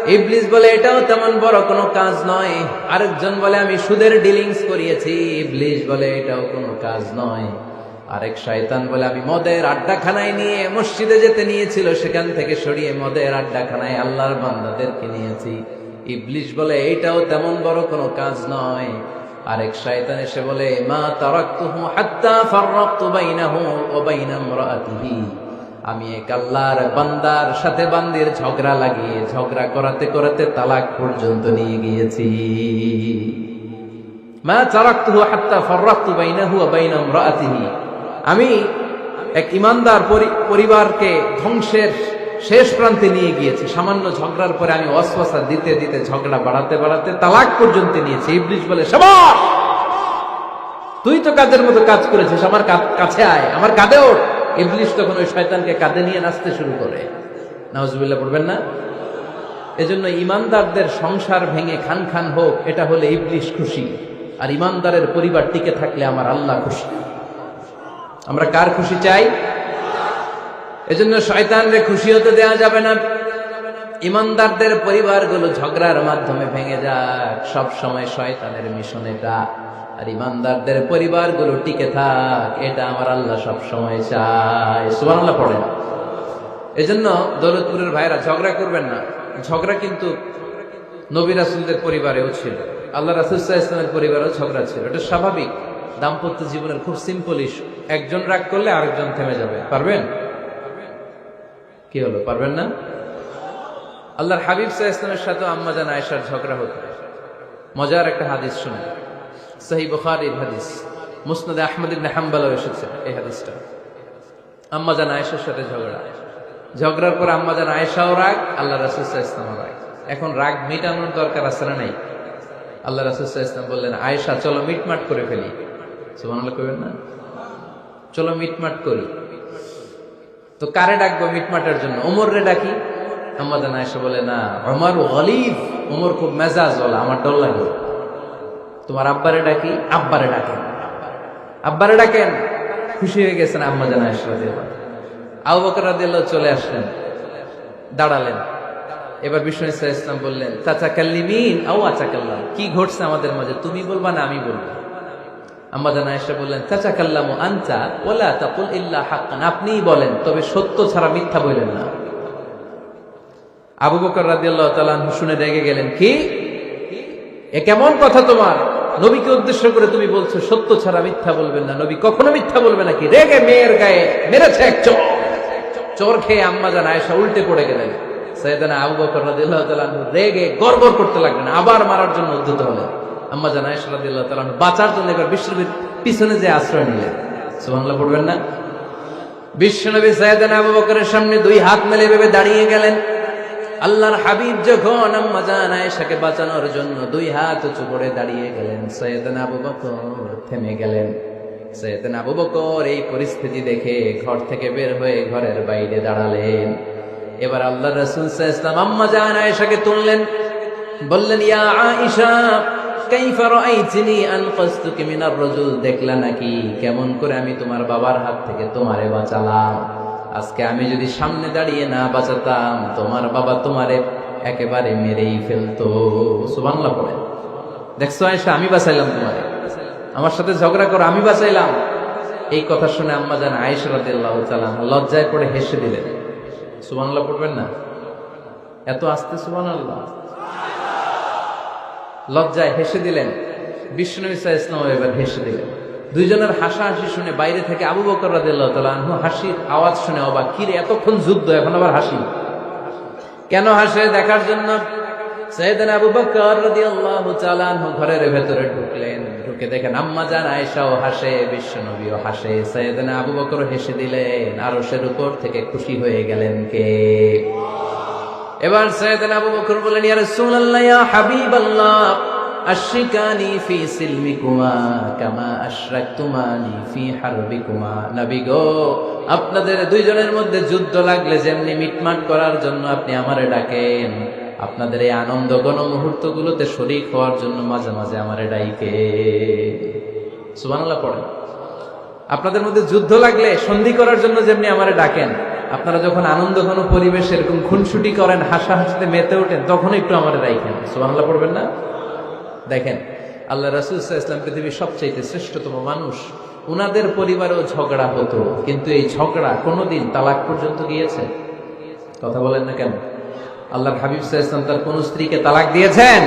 ইবলিস বলে, এটাও তেমন বড় কোনো কাজ নয়। আরেকজন বলে, আমি সুদের ডিলিংস করিয়েছি। ইবলিস বলে, এটাও কোনো কাজ নয়। আরেক শয়তান বলে, আমি মদের আড্ডাখানায় নিয়ে, মসজিদে যেতে নিয়েছিল সেখান থেকে সরিয়ে মদের আড্ডাখানায় আল্লাহর বান্দাদেরকে নিয়েছি। ইবলিস বলে, এইটাও তেমন বড় কোনো কাজ নয়। আরেক শয়তান এসে বলে, মা তারাকতুহু হাত্তা ফাররাকতু বাইনাহু ওয়া বাইনা ইমরাআতিহি, আমি এক আল্লাহর বান্দার সাথে বান্দির ঝগড়া লাগিয়ে, ঝগড়া করাতে করাতে তালাক পর্যন্ত নিয়ে গিয়েছি। মা তারাকতুহু হাত্তা ফাররাকতু বাইনাহু ওয়া বাইনা ইমরাআতিহি, আমি এক ইমানদার পরিবারকে ধ্বংসের শেষ প্রান্তে নিয়ে গিয়েছি। সামান্য ঝগড়ার পরে আমি ওয়াসওয়াসা দিতে দিতে ঝগড়া বাড়াতে বাড়াতে তালাক পর্যন্ত নিয়েছি। ইবলিস বলে, শাবাশ, তুই তো কাজের মতো কাজ করেছিস, আমার কাছে আয়, আমার কাঁধে ওঠ। ইবলিস তখন ওই শয়তানকে কাঁধে নিয়ে নাচতে শুরু করে। নাউজুবিল্লাহ পড়বেন না? এজন্য ইমানদারদের সংসার ভেঙে খান খান হোক, এটা হলে ইবলিস খুশি। আর ইমানদারের পরিবার টিকে থাকলে আমার আল্লাহ খুশি। আমরা কার খুশি চাই? এজন্য শয়তানরে খুশি হতে দেওয়া যাবে না। ইমানদারদের পরিবারগুলো ঝগড়ার মাধ্যমে ভেঙে যাক, সব সময় শয়তানের মিশন এটা। আর ইমানদারদের পরিবারগুলো টিকে থাক, এটা আমার আল্লাহ সব সময় চায়। সুবহানাল্লাহ পড়েন। এজন্য দৌলতপুরের ভাইরা, ঝগড়া করবেন না। ঝগড়া কিন্তু নবী রাসূলদের পরিবারেও ছিল, আল্লাহ রাসূল সাল্লাল্লাহু আলাইহি ওয়াসাল্লামের পরিবারেও ঝগড়া ছিল। এটা স্বাভাবিক। দাম্পত্য জীবনের খুব সিম্পল ইস্যু। একজন রাগ করলে আরেকজন থেমে যাবে। পারবেন? কি হলো, পারবেন না? আল্লাহর হাবিব সাল্লাল্লাহু আলাইহি ওয়াসাল্লামের সাথে আম্মা জান আয়েশার ঝগড়া হতো। মজার একটা হাদিস শুনে, সহিহ বুখারীর হাদিস, মুসনাদে আহমদ ইবনে হাম্বলেও এসেছে এই হাদিসটা। আম্মা জান আয়েশার সাথে ঝগড়ার পর আম্মা জান আয়েশাও রাগ, আল্লাহ রাসূল সাল্লাল্লাহু আলাইহি ওয়াসাল্লামও রাগ। এখন রাগ মেটানোর দরকার আছে না নাই? আল্লাহ রাসূল সাল্লাল্লাহু আলাইহি ওয়াসাল্লাম বললেন, আয়েশা, চলো মিটমাট করে ফেলি। সুবহানাল্লাহ কইবেন না? চলো মিটমাট করি। তো কারে ডাকবো মিটমাটের জন্য? ওমর-রে ডাকি। আম্মা জান আয়েশা বলে, না, ওমর গলিব, ওমর খুব মেজাজ ওয়ালা, আমার ডর লাগে। তোমার আব্বারে ডাকি। আব্বারে ডাকেন। আব্বারে ডাকেন। খুশি হয়ে গেছেন আম্মা জান আয়েশা রাদিয়াল্লাহু আনহা। আবু বকর রাদিয়াল্লাহু চলে আসলেন, দাঁড়ালেন। এবার বিষ্ণু সাল্লাল্লাহু আলাইহি ওয়াসাল্লাম বললেন, তাতাকাল্লিমিন আও আতাকাল্লাম, কি ঘটছে আমাদের মাঝে, তুমি বলবা না আমি বলবো? আম্মা জান আয়েশা বললেন, তাতাকাল্লামু আনতা ওয়ালা তাকুল ইল্লা হাক্কান, আপনিই বলেন, তবে সত্য ছাড়া মিথ্যা বলেন না। আবু বকর রাদিয়াল্লাহু তাআলা আনহু শুনে রেগে গেলেন, কি, এ কেমন কথা তোমার? নবীকে উদ্দেশ্য করে তুমি বলছো সত্য ছাড়া মিথ্যা বলবেন না, নবী কখনো মিথ্যা বলবে নাকি? রেগে মেয়ের গায়ে মেরেছে এক চোর। চোর খেয়ে আম্মা জান আয়েশা উল্টে পড়ে গেলেন। সাইয়েদনা আবু বকর রাদিয়াল্লাহু তাআলা আনহু রেগে গড়গড় করতে লাগলেন, আবার মারার জন্য উদ্যত হলেন। আম্মা জান আয়েশা রাদিয়াল্লাহু তাআলা আনহু বাঁচার জন্য এবার বিশ্বনবীর পিছনে যে আশ্রয় নিলেন। সুবহানাল্লাহ পড়বেন না? বিশ্বনবী সাইয়েদনা আবু বকরের সামনে দুই হাত মেলে ভেবে দাঁড়িয়ে গেলেন। আল্লাহর হাবিব যখন আম্মা জান আয়েশাকে বাঁচানোর জন্য দুই হাত উঁচু করে দাঁড়িয়ে গেলেন, সাইয়েদনা আবু বকর থেমে গেলেন। সাইয়েদনা আবু বকর এই পরিস্থিতি দেখে ঘর থেকে বের হয়ে ঘরের বাইরে দাঁড়ালেন। এবার আল্লাহর রাসূল সাল্লাল্লাহু আলাইহি ওয়াসাল্লাম আম্মা জান আয়েশাকে তুললেন, বললেন, ইয়া আয়েশা, কাইফা রাআইতিনি আনকাসতুকি মিনার রাজুল, দেখলা নাকি কেমন করে আমি তোমার বাবার হাত থেকে তোমারে বাঁচালাম? আজকে আমি যদি সামনে দাঁড়িয়ে না বাঁচাতাম, তোমার বাবা তোমারে একেবারে মেরেই ফেলতো। সুবহানাল্লাহ পড়ে। দেখছো আয়েশা, আমি বাঁচাইলাম তোমারে, আমার সাথে ঝগড়া করো, আমি বাঁচাইলাম। এই কথা শুনে আম্মা জান আয়েশা রাদিয়াল্লাহু তাআলা লজ্জায় পড়ে হেসে দিলেন। সুবহানাল্লাহ পড়বেন না? এত আস্তে সুবহানাল্লাহ। লজ্জায় হেসে দিলেন। বিশ্বনবী সাল্লাল্লাহু আলাইহি ওয়াসাল্লাম এবার হেসে দিলেন। দুইজনের হাসাহাসি শুনে বাইরে থেকে আবু বকর রাদিয়াল্লাহু তাআলা আনহু হাসির আওয়াজ শুনে অবাক, কিরে এতক্ষণ যুদ্ধ এখন আবার হাসি? কেন হাসে দেখার জন্য সাইয়েদনা আবু বকর রাদিয়াল্লাহু তাআলা আনহু ঘরের ভেতরে ঢুকলেন। ঢুকে দেখেন আম্মা জান আয়েশাও হাসে, বিশ্বনবীও হাসে, সাইয়েদনা আবু বকর হেসে দিলেন। আরশের উপর থেকে খুশি হয়ে গেলেন কে? এবার সাইয়েদনা আবু বকর বললেন, ইয়া রাসূলুল্লাহ, ইয়া হাবিবাল্লাহ, আশরিকানি ফি সিলমিকুমা কামা আশরাকতুমানি ফি হারবিকুমা। নবী গো, আপনাদের দুইজনের মধ্যে যুদ্ধ লাগলে যেমনি মিটমাট করার জন্য আপনি আমারে ডাকেন, আপনাদের এই আনন্দ গণ মুহূর্তগুলোতে শরীক হওয়ার জন্য মাঝে মাঝে আমারে ডাইকে। সুবহানাল্লাহ পড়েন। আপনাদের মধ্যে যুদ্ধ লাগলে সন্ধি করার জন্য যেমনি আমারে ডাকেন, আপনারা যখন আনন্দ ঘন পরিবেশ এরকম খুনসুটি করেন, হাসাহাসিতে মেতে ওঠেন, তখন একটু আমারে ডাইকেন। সুবহানাল্লাহ পড়বেন না? দেখেন, আল্লাহ রাসূল সাল্লাল্লাহু আলাইহি ওয়াসাল্লাম পৃথিবীর সবচাইতে শ্রেষ্ঠতম মানুষ। উনাদের পরিবারেও ঝগড়া হতো, কিন্তু এই ঝগড়া কোনোদিন তালাক পর্যন্ত গিয়েছে? কথা বলেন না কেন? আল্লাহর হাবিব সাল্লাল্লাহু আলাইহি ওয়াসাল্লাম তার কোন স্ত্রীকে তালাক দিয়েছেন?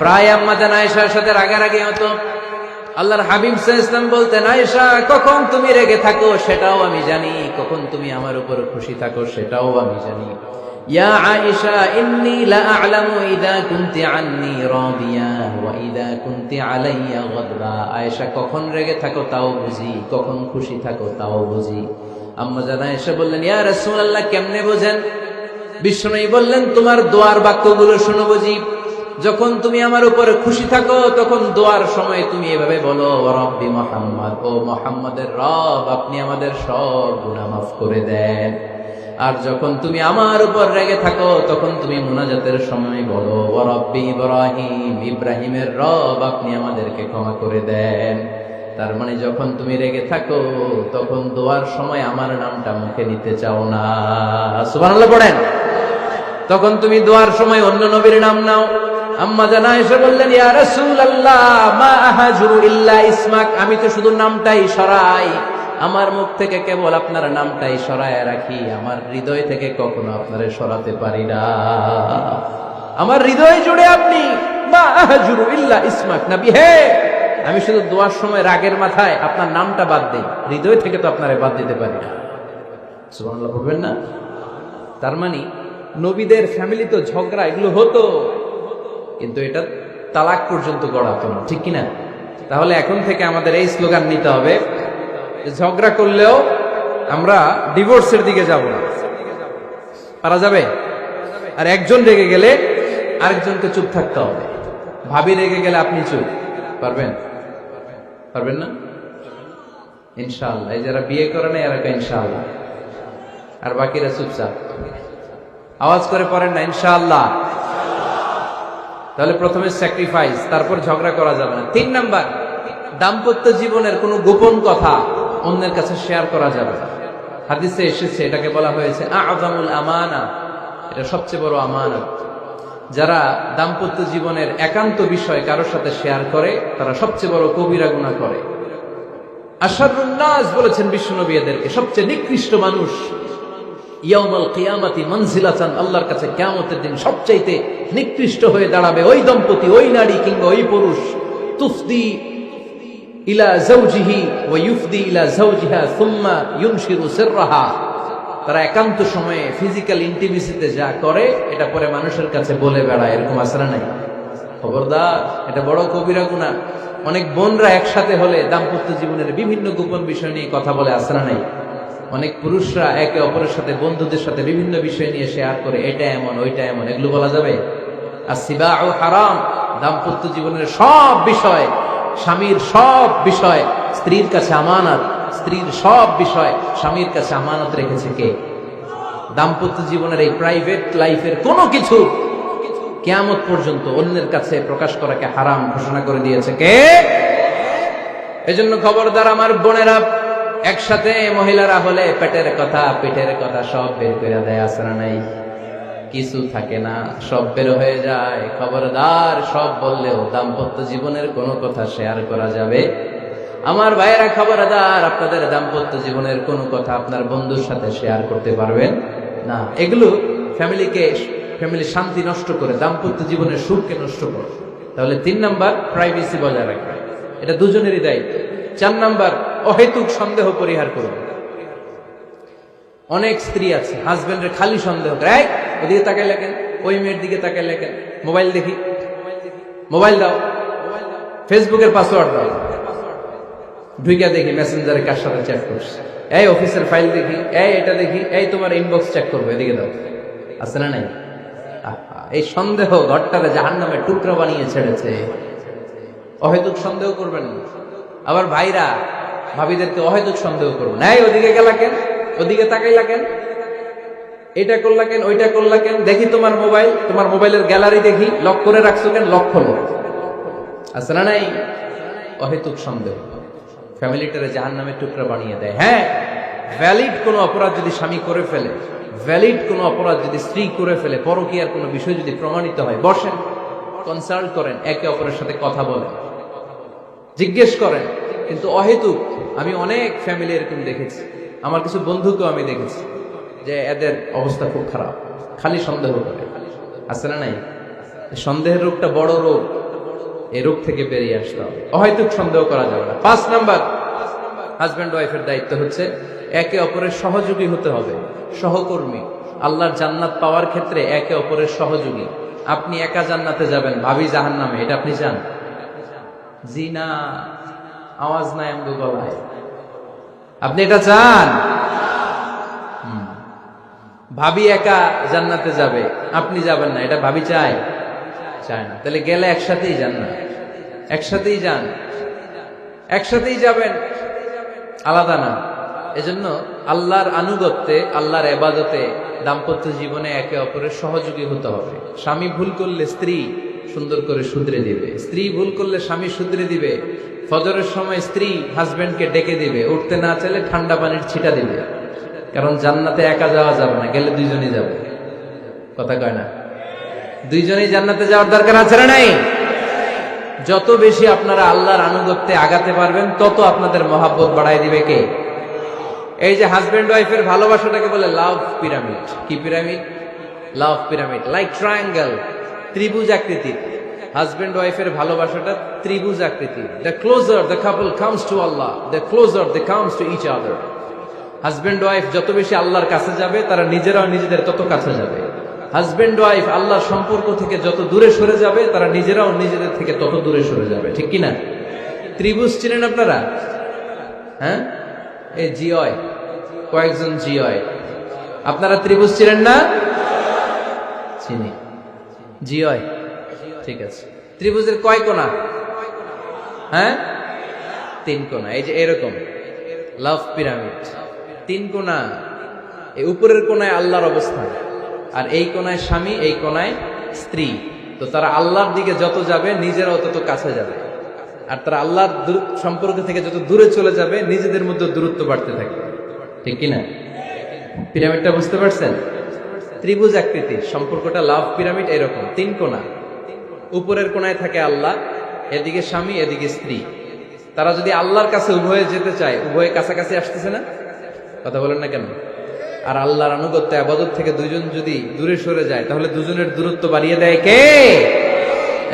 প্রায় আম্মা জান আয়েশার সাথে রাগারাগি হতো। আল্লাহর হাবিব সাল্লাল্লাহু আলাইহি ওয়াসাল্লাম বলতেন, আয়েশা, কখন তুমি রেগে থাকো সেটাও আমি জানি, কখন তুমি আমার উপর খুশি থাকো সেটাও আমি জানি। ইয়া আয়েশা, ইন্নী লা আ'লামু ইযা কুনতি আন্নী রাদিয়া ওয়া ইযা কুনতি আলাইয়া গাদবা। আয়েশা, কখন রেগে থাকো তাও বুঝি, কখন খুশি থাকো তাও বুঝি। আম্মা জান আয়েশা বললেন, ইয়া রাসূলুল্লাহ, কেমনে বোঝেন? বিশ্বনবী বললেন, তোমার দোয়ার বাক্যগুলো শুনো বুঝি। যখন তুমি আমার উপরে খুশি থাকো তখন দোয়ার সময় তুমি এভাবে বলো, ওয়া রাব্বি মুহাম্মদ, ও মুহাম্মাদের রব, আপনি আমাদের সব গুনাহ মাফ করে দেন। আর যখন তুমি আমার উপর রেগে থাকো তখন তুমি মুনাজাতের সময় বলো, ওয়া রাব্বি ইব্রাহিম, ইব্রাহিমের রব, আপনি আমাদেরকে ক্ষমা করে দেন। তার মানে যখন তুমি রেগে থাকো তখন দোয়ার সময় আমার নামটা মুখে নিতে চাও না। সুবহানাল্লাহ পড়েন। তখন তুমি দোয়ার সময় অন্য নবীর নাম নাও। আম্মা জান আয়েশা বললেন, ইয়া রাসূলুল্লাহ, মা আহাজুরু ইল্লা ইসমাক, আমি তো শুধু নামটাই সরাই, আমার মুখ থেকে কেবল আপনার নামটাই সরায় রাখি, আমার হৃদয় থেকে কখনো আপনারে সরাতে পারি না। আমার হৃদয় জুড়ে আপনি, মা আহাজুরু ইল্লা ইসমাক। নবী হে, আমি শুধু দোয়ার সময় রাগের মাথায় আপনার নামটা বাদ দেই, হৃদয় থেকে তো আপনারে বাদ দিতে পারি না। সুবহানাল্লাহ বলবেন না? তার মানে নবীদের ফ্যামিলি তো ঝগড়া এগুলো হতো, কিন্তু এটা তালাক পর্যন্ত গড়াতো না, ঠিক কিনা? তাহলে এখন থেকে আমাদের এই স্লোগান নিতে হবে, ঝগড়া করলেও আমরা ডিভোর্সের দিকে যাব না। পারা যাবে? আর একজন রেগে গেলে আরেকজনকে চুপ থাকতে হবে। ভাবি রেগে গেলে আপনি চুপ, পারবেন? পারবেন না? ইনশাআল্লাহ। এই যারা বিয়ে করে না এরা ইনশাআল্লাহ, আর বাকিরা চুপচাপ। আওয়াজ করে পড়েন না ইনশাআল্লাহ। তাহলে প্রথমে স্যাক্রিফাইস, তারপর ঝগড়া করা যাবে না। 3 নাম্বার, দাম্পত্য জীবনের কোনো গোপন কথা অন্যের কাছে শেয়ার করা যাবে না। হাদিসে এসেছে, এটাকে বলা হয়েছে আ'যামুল আমানা, এটা সবচেয়ে বড় আমানত। যারা দাম্পত্য জীবনের একান্ত বিষয় কারোর সাথে শেয়ার করে তারা সবচেয়ে বড় কবিরা গুনাহ করে। আশরারুন নাস বলেছেন বিশ্বনবী এদেরকে, সবচেয়ে নিকৃষ্ট মানুষ। ইয়াউমাল কিয়ামাতি মানজিলাতান, আল্লাহর কাছে কিয়ামতের দিন সবচাইতে নিকৃষ্ট হয়ে দাঁড়াবে ওই দম্পতি, ওই নারী কিংবা ওই পুরুষ, তুফদি ইলা যাওজিহি ওয়া ইউফদি ইলা যাওজিহা সুম্মা ইউনশিরু সিররাহা। তারা একান্ত সময়ে ফিজিক্যাল ইন্টিমেসিতে যা করে এটা পরে মানুষের কাছে বলে বেড়ায়, এরকম আছে না নাই? খবরদার, এটা বড় কবিরা গুনাহ। অনেক বোনরা একসাথে হলে দাম্পত্য জীবনের বিভিন্ন গোপন বিষয় নিয়ে কথা বলে, আছে না নাই? অনেক পুরুষরা একে অপরের সাথে, বন্ধুদের সাথে বিভিন্ন বিষয় নিয়ে শেয়ার করে, এটা এমন ওইটা এমন, এগুলো বলা যাবে? আসিবাউ হারাম। দাম্পত্য জীবনের সব বিষয়, স্বামীর সব বিষয় স্ত্রীর কাছে আমানত, স্ত্রীর সব বিষয় স্বামীর কাছে আমানত রেখেছে কে? দাম্পত্য জীবনের এই প্রাইভেট লাইফের কোনো কিছু কিয়ামত পর্যন্ত অন্যের কাছে প্রকাশ করাকে হারাম ঘোষণা করে দিয়েছে কে? এজন্য খবরদার আমার বোনেরা, একসাথে মহিলারা হলে পেটের কথা পিঠের কথা সব বের করে দেয়, আছে না নাই? কিছু থাকে না, সব বের হয়ে যায়। খবরদার, সব বললেও দাম্পত্য জীবনের কোনো কথা শেয়ার করা যাবে? আমার ভাইয়েরা খবরদার, আপনাদের দাম্পত্য জীবনের কোনো কথা আপনার বন্ধুর সাথে শেয়ার করতে পারবেন না, এগুলো ফ্যামিলির শান্তি নষ্ট করে, দাম্পত্য জীবনের সুখকে নষ্ট করে। তাহলে 3 নাম্বার, প্রাইভেসি বজায় রাখবে, এটা দুজনেরই দায়িত্ব। 4 নাম্বার, অহেতুক সন্দেহ পরিহার করবে। অনেক স্ত্রী আছে হাজবেন্ডের খালি সন্দেহ করে, এই ওদিকে তাকাই লেখেন, ওই মেয়ের দিকে তাকাই লেখেন, মোবাইল দেখি, মোবাইল দাও, ফেসবুকের পাসওয়ার্ড দাও, ঢুইকা দেখি মেসেঞ্জারে কার সাথে চ্যাট করছে, এই অফিসের ফাইল দেখি, এই এটা দেখি, এই তোমার ইনবক্স চেক করবো, এদিকে দাও। আছে না নাই? এই সন্দেহ ঘরটারে জাহান্নামের টুকরা বানিয়ে ছেড়েছে। অহেতুক সন্দেহ করবেন না। আবার ভাইরা ভাবিদেরকে অহেতুক সন্দেহ করবেন, এই ওদিকে গেলা কেন, ওদিকে তাকাইলা কেন, এটা করলা কেন, ওইটা করলা কেন, দেখি তোমার মোবাইল, তোমার মোবাইলের গ্যালারি দেখি, লক করে রাখছো কেন, লক খোলো। আছে না নাই? অহেতুক সন্দেহ ফ্যামিলিটারে জাহান্নামের টুকরা বানিয়ে দেয়। হ্যাঁ, ভ্যালিড কোনো অপরাধ যদি স্বামী করে ফেলে, ভ্যালিড কোনো অপরাধ যদি স্ত্রী করে ফেলে, পরকীয়ার কোনো বিষয় যদি প্রমাণিত হয়, বসেন, কনসাল্ট করেন, একে অপরের সাথে কথা বলেন, জিজ্ঞেস করেন। কিন্তু অহেতুক, আমি অনেক ফ্যামিলি এরকম দেখেছি, আমার কিছু বন্ধুকেও আমি দেখেছি যে এদের অবস্থা খুব খারাপ, খালি সন্দেহ করে। আছে না নাই? সন্দেহের রোগটা বড় রোগ, এই রোগ থেকে বেরিয়ে আসতে হবে। অহেতুক সন্দেহ করা যাবে না। 5 নাম্বার, হাজব্যান্ড ওয়াইফের দায়িত্ব হচ্ছে একে অপরের সহযোগী হতে হবে, সহকর্মী। আল্লাহর জান্নাত পাওয়ার ক্ষেত্রে একে অপরের সহযোগী। আপনি একা জান্নাতে যাবেন, ভাবি জাহান্নামে, এটা আপনি চান? জি না, আওয়াজ নাই আমগো গলায়। আপনি এটা চান? ভাবি একা জান্নাতে যাবে, আপনি যাবেন না, এটা ভাবি চায়? চায় না। তাহলে গেলে একসাথেই যান না, একসাথেই যান, একসাথেই যাবেন, আলাদা না। এজন্য আল্লাহর আনুগত্যে, আল্লাহর ইবাদতে, দাম্পত্য জীবনে একে অপরের সহযোগী হতে হবে। স্বামী ভুল করলে স্ত্রী সুন্দর করে শুধরে দিবে, স্ত্রী ভুল করলে স্বামী শুধরে দিবে। ফজরের সময় স্ত্রী হাজবেন্ডকে ডেকে দিবে, উঠতে না চাইলে ঠান্ডা পানির ছিটা দিবে। কারণ জান্নাতে একা যাওয়া যাবে না, গেলে দুইজনই যাবে। কথা কয় না? দুইজনেই জান্নাতে যাওয়ার দরকার আছে না নাই? যত বেশি আপনারা আল্লাহর আনুগত্যে আগাতে পারবেন, তত আপনাদের মহাব্বত বাড়ায় দিবে কে? এই যে হাজবেন্ড ওয়াইফের ভালোবাসাটাকে বলে লাভ পিরামিড। কি pyramid? Love pyramid, like triangle, ত্রিভুজ আকৃতির। হাজবেন্ড ওয়াইফের ভালোবাসাটা ত্রিভুজ আকৃতির। The closer the couple comes to Allah, the closer they come to each other. Husband wife যত বেশি আল্লাহর কাছে যাবে, তারা নিজেরাও নিজেদের তত কাছে যাবে। হাজবেন্ড ওয়াইফ আল্লাহর সম্পর্ক থেকে যত দূরে সরে যাবে, তারা নিজেরাও নিজেদের থেকে তত দূরে সরে যাবে। ঠিক কিনা? ত্রিভুজ চিনেন আপনারা? হ্যাঁ, এই জিওয় কয়েকজন জিওয়, আপনারা ত্রিভুজ চিনেন না? চিনি। জিওয়, ঠিক আছে। ত্রিভুজের কয় কোণা? হ্যাঁ, 3 কোণা। এই যে এরকম লাভ পিরামিড, 3 কোণা। এই উপরের কোণায় আল্লাহর অবস্থান, আর এই কোণায় স্বামী, এই কোণায় স্ত্রী। তো তারা আল্লাহর দিকে যত যাবে, নিজেরাও তত কাছে যাবে। আর তারা আল্লাহর সম্পর্ক থেকে যত দূরে চলে যাবে, নিজেদের মধ্যে দূরত্ব বাড়তে থাকবে। ঠিক কিনা? পিরামিডটা বুঝতে পারছেন? ত্রিভুজ আকৃতির সম্পর্কটা লাভ পিরামিড এরকম, 3 কোণা। উপরের কোণায় থাকে আল্লাহ, এদিকে স্বামী, এদিকে স্ত্রী। তারা যদি আল্লাহর কাছে উভয়ে যেতে চায়, উভয়ে কাছাকাছি আসতেছে না? কথা বলেন না কেন? আর আল্লাহর আনুগত্য, ইবাদত থেকে দুইজন যদি দূরে সরে যায়, তাহলে দুজনের দূরত্ব বাড়িয়ে দেয় কে?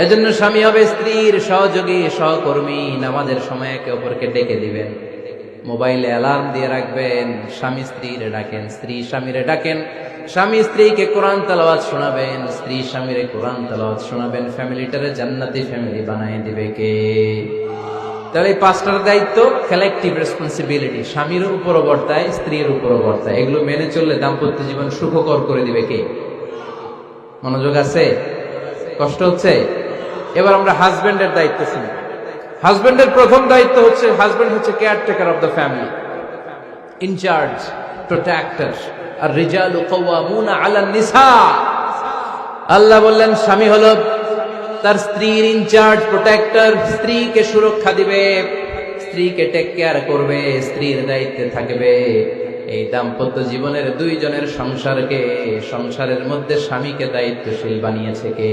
এজন্য স্বামী হবে স্ত্রীর সহযোগী, সহকর্মী। নামাজের সময় একে অপরকে ডেকে দিবেন, মোবাইলে অ্যালার্ম দিয়ে রাখবেন। স্বামী স্ত্রীরে ডাকেন, স্ত্রী স্বামীরে ডাকেন। স্বামী স্ত্রীকে কোরআন তেলাওয়াত শোনাবেন, স্ত্রী স্বামীরে কোরআন তেলাওয়াত শোনাবেন। ফ্যামিলিটারে জান্নাতি ফ্যামিলি বানায় দিবে কে? তাহলে এই 5টার দায়িত্ব কালেকটিভ রেসপন্সিবিলিটি, স্বামীর উপরও বর্তায়, স্ত্রীর উপরও বর্তায়। এগুলো মেনে চললে দাম্পত্য জীবন সুখকর করে দিবে কে? মনোযোগ আছে? কষ্ট হচ্ছে? এবার আমরা হাজবেন্ডের দায়িত্ব শুনি। হাজবেন্ডের প্রথম দায়িত্ব হচ্ছে, হাজবেন্ড হচ্ছে caretaker of the family, in charge, protector. আর রিজালু কাওয়ামুনা আলান নিসা। আল্লাহ বললেন স্বামী হলো তার স্ত্রীর ইনচার্জ, প্রোটেক্টর। স্ত্রীকে সুরক্ষা দিবে, স্ত্রীকে টেক কেয়ার করবে, স্ত্রীর দায়িত্বে থাকবে। এই দাম্পত্য জীবনের দুইজনের সংসারকে, সংসারের মধ্যে স্বামীকে দায়িত্বশীল বানিয়েছে কে?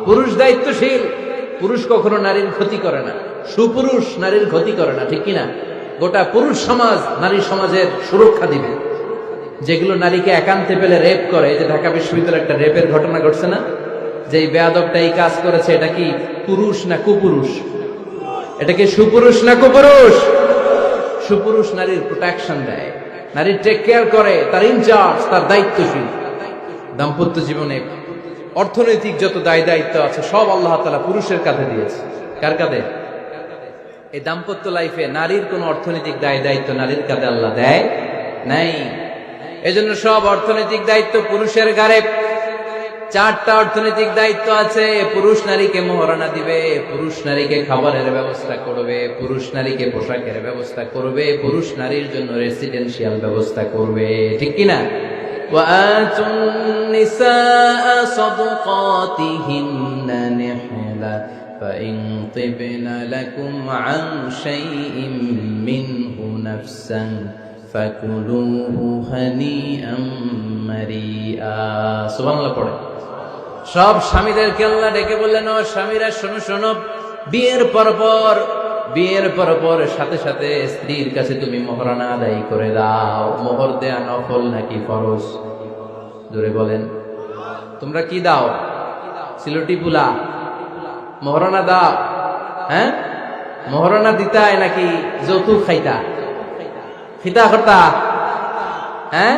পুরুষ দায়িত্বশীল। পুরুষ কখনো নারীর ক্ষতি করে না, সুপুরুষ নারীর ক্ষতি করে না। ঠিক কিনা? গোটা পুরুষ সমাজ নারী সমাজের সুরক্ষা দিবে। যেগুলো নারীকে একান্তে পেলে রেপ করে। এই যে ঢাকা বিশ্ববিদ্যালয়ে একটা রেপের ঘটনা ঘটছে না, যে এই বেয়াদবটা এই কাজ করেছে, এটা কি পুরুষ না কুপুরুষ? এটা কি সুপুরুষ না কুপুরুষ? সুপুরুষ নারীর প্রোটেকশন দেয়, নারীর টেক কেয়ার করে, তার ইনচার্জ, তার দায়িত্বশীল। দাম্পত্য জীবনে অর্থনৈতিক যত দায় দায়িত্ব আছে সব আল্লাহ তাআলা পুরুষের কাঁধে দিয়েছে। কার কাঁধে? এই দাম্পত্য লাইফে নারীর কোন অর্থনৈতিক দায় দায়িত্ব নারীর কাঁধে আল্লাহ দেয় নাই। এজন্য সব অর্থনৈতিক দায়িত্ব পুরুষের ঘাড়ে। 4টা অর্থনৈতিক দায়িত্ব আছে। পুরুষ নারীকে মোহরানা দিবে, পুরুষ নারীকে খাবারের ব্যবস্থা করবে, পুরুষ নারীকে পোশাকের ব্যবস্থা করবে, পুরুষ নারীর জন্য রেসিডেন্সিয়াল ব্যবস্থা করবে। ঠিক কিনা? وآتوا النساء صدقاتهن نحلة فإن طبن لكم عن شيء منه نفسا فكلوه هنيئا مريئا। সুবহানাল্লাহ পড়ে। সব স্বামীদেরকে আল্লাহ ডেকে বললেন, ও স্বামীরা শোনো শোনো, বিয়ের পর সাথে সাথে স্ত্রীর কাছে তুমি মোহরানা আদায় করে দাও। মোহর দেয়া নফল নাকি ফরজ? জোরে বলেন। তোমরা কি দাও? সিলটি পুলা মোহরানা দাও? হ্যাঁ, মোহরানা দিতাই নাকি যৌতুক খাইতা? খিতা করতা? হ্যাঁ,